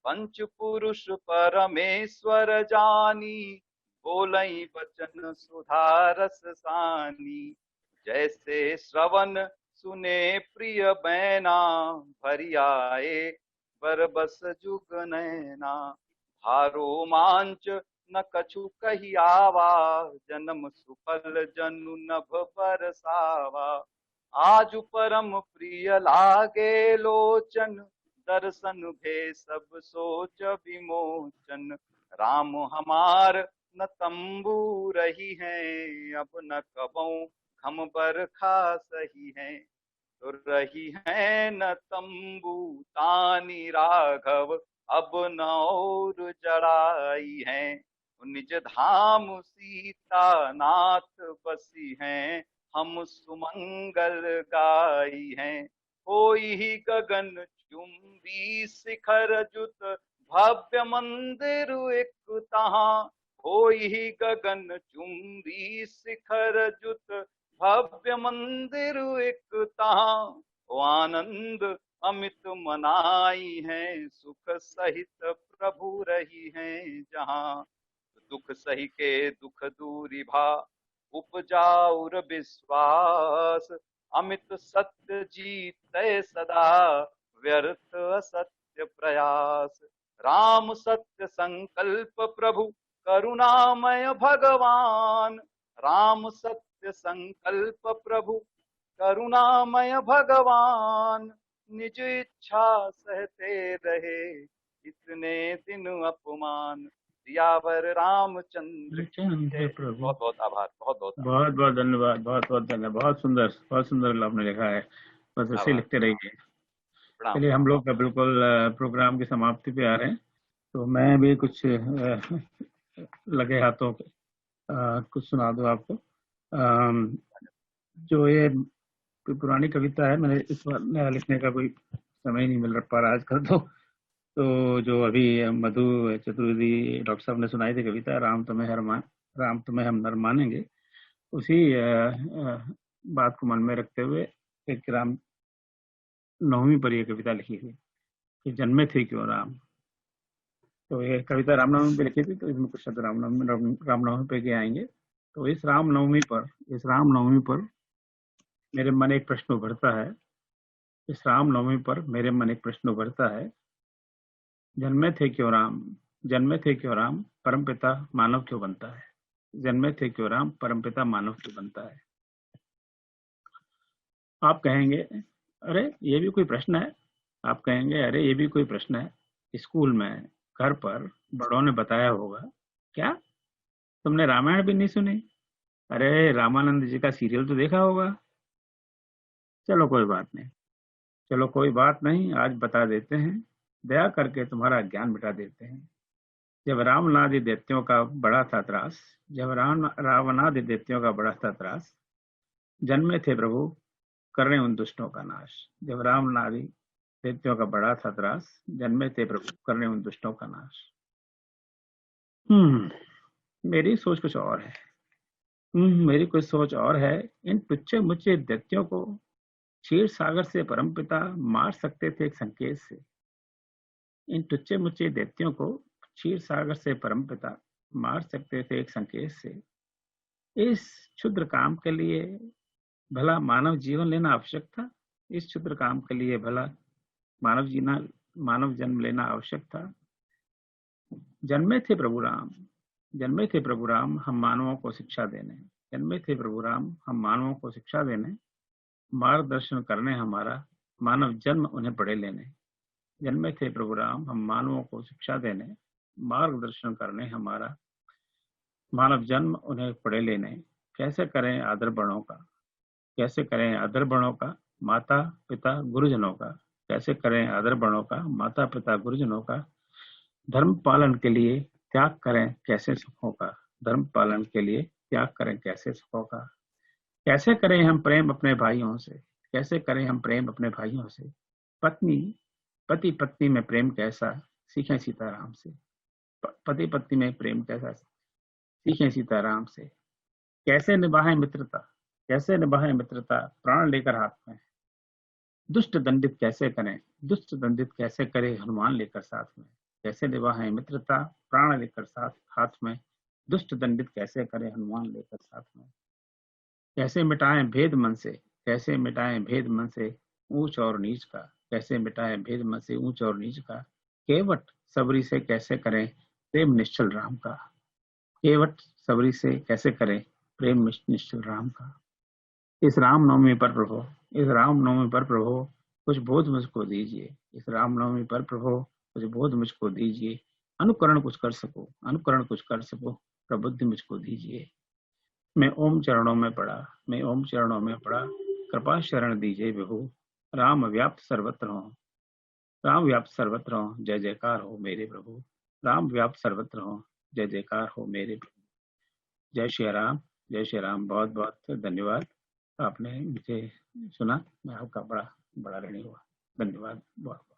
पंच पुरुष परमेश्वर जानी, बोलई बचन सुधारस सानी, जैसे श्रवण सुने प्रिय बैना, भरी आए बरबस जुग नैना, भारो मांच न कछु कही आवा, जन्म सुफल जनु नभ बरसावा, आज परम प्रिय लागे लोचन, दर्शन भे सब सोच विमोचन, राम हमार न तंबू रही है, अब न कबऊ हम बरखा सही है, तो रही है न तंबू तानी राघव, अब न और जड़ाई है, निज धाम सीता नाथ बसी हैं, हम सुमंगल गाई हैं, होई ही गगन चुंबी शिखर जुत, भव्य मंदिर एक तहाँ, होई ही गगन चुंबी शिखर जुत, भव्य मंदिर एक तहाँ, वो आनंद अमित मनाई है, सुख सहित प्रभु रही है जहाँ, दुख सही के दुख दूरी भा, उपजाउर विश्वास, अमित सत्य जीते सदा, व्यर्थ असत्य प्रयास, राम सत्य संकल्प प्रभु करुणामय भगवान, राम सत्य संकल्प प्रभु करुणामय भगवान, निज इच्छा सहते रहे इतने दिन अपमान, सियावर रामचंद्र प्रभु। बहुत बहुत आभार, बहुत बहुत बहुत बहुत धन्यवाद, बहुत बहुत धन्यवाद। बहुत सुंदर आपने लिखा है, बस ऐसे लिखते रहिए। चलिए हम लोग बिल्कुल प्रोग्राम की समाप्ति पे आ रहे हैं, तो मैं भी कुछ लगे हाथों कुछ सुना दूं आपको। जो ये पुरानी कविता है, मैंने इस बार नया लिखने का कोई समय नहीं मिल पा रहा आजकल, तो जो अभी मधु चतुर्वेदी डॉक्टर साहब ने सुनाई थी कविता, राम तुम्हें हम नर मानेंगे, उसी बात को मन में रखते हुए एक राम नवमी पर यह कविता लिखी थी कि जन्मे थे क्यों राम। तो ये कविता रामनवमी पे लिखी थी, तो इसमें कुछ शब्द रामनवमी पे के आएंगे। तो इस रामनवमी पर मेरे मन एक प्रश्न उभरता है, इस रामनवमी पर मेरे मन एक प्रश्न उभरता है, जन्मे थे क्यों राम, परमपिता मानव क्यों बनता है, जन्मे थे क्यों राम, परमपिता मानव क्यों बनता है। आप कहेंगे अरे ये भी कोई प्रश्न है, आप कहेंगे अरे ये भी कोई प्रश्न है, स्कूल में घर पर बड़ों ने बताया होगा, क्या तुमने रामायण भी नहीं सुनी, अरे रामानंद जी का सीरियल तो देखा होगा। चलो कोई बात नहीं, आज बता देते हैं, दया करके तुम्हारा ज्ञान मिटा देते हैं। जब रावणादि दैत्यों का बड़ा था त्रास, जन्मे थे प्रभु करने उन दुष्टों का नाश। जब रावणादि दैत्यों का बड़ा था त्रास, जन्मे थे प्रभु करने उन दुष्टों का नाश। मेरी सोच कुछ और है। इन टुच्चे मुच्चे दैत्यों को क्षीर सागर से परमपिता मार सकते थे एक संकेत से। इन टुच्चे मुच्चे दैत्यों को क्षीर सागर से परमपिता मार सकते थे एक संकेत से। इस क्षुद्र काम के लिए भला मानव जीवन लेना आवश्यक था, इस क्षुद्र काम के लिए भला मानव जन्म लेना आवश्यक था। जन्मे थे प्रभु राम हम मानवों को शिक्षा देने, जन्मे थे प्रभु राम हम मानवों को शिक्षा देने, मार्गदर्शन करने हमारा मानव जन्म उन्हें पड़े लेने। जन्मे थे प्रभु राम हम मानवों को शिक्षा देने, मार्गदर्शन करने हमारा मानव जन्म उन्हें पड़े लेने। कैसे करें आदर बड़ों का, माता पिता गुरुजनों का, कैसे करें आदर बड़ों का, माता पिता गुरुजनों का, धर्म पालन के लिए त्याग करें कैसे सुखों का, धर्म पालन के लिए त्याग करें कैसे सुखों का, कैसे करें हम प्रेम अपने भाइयों से, कैसे करें हम प्रेम अपने भाइयों से, पति पत्नी में प्रेम कैसा सीखें सीताराम से, पति पत्नी में प्रेम कैसा सीखें सीताराम से, कैसे निभाएं मित्रता, कैसे निभाएं मित्रता प्राण लेकर हाथ में, दुष्ट दंडित कैसे करें, दुष्ट दंडित कैसे करें हनुमान लेकर साथ में, कैसे निभाएं मित्रता प्राण लेकर साथ हाथ में, दुष्ट दंडित कैसे करें हनुमान लेकर साथ में, कैसे मिटाएं भेद मन से, कैसे मिटाएं भेद मन से ऊंच और नीच का, कैसे मिटाएं भेद मन से ऊंच और नीच का, केवट सबरी से कैसे करें प्रेम निश्चल राम का, केवट सबरी से कैसे करें प्रेम निश्चल राम का। इस रामनवमी पर प्रभु, इस रामनवमी पर प्रभु कुछ बोध मुझको दीजिए, इस रामनवमी पर प्रभु कुछ बोध मुझको दीजिए, अनुकरण कुछ कर सको, अनुकरण कुछ कर सको, प्रबुद्धि मुझको दीजिए। मैं ओम चरणों में पड़ा, मैं ओम चरणों में पड़ा, कृपा शरण दीजिए विभु, राम व्याप्त सर्वत्र हो, राम व्याप्त सर्वत्र हो, जय जयकार हो मेरे प्रभु, राम व्याप्त सर्वत्र हो, जय जयकार हो मेरे प्रभु। जय श्री राम, जय श्री राम। बहुत बहुत धन्यवाद, आपने मुझे सुना, मैं आपका बड़ा ऋणी हुआ। धन्यवाद बहुत।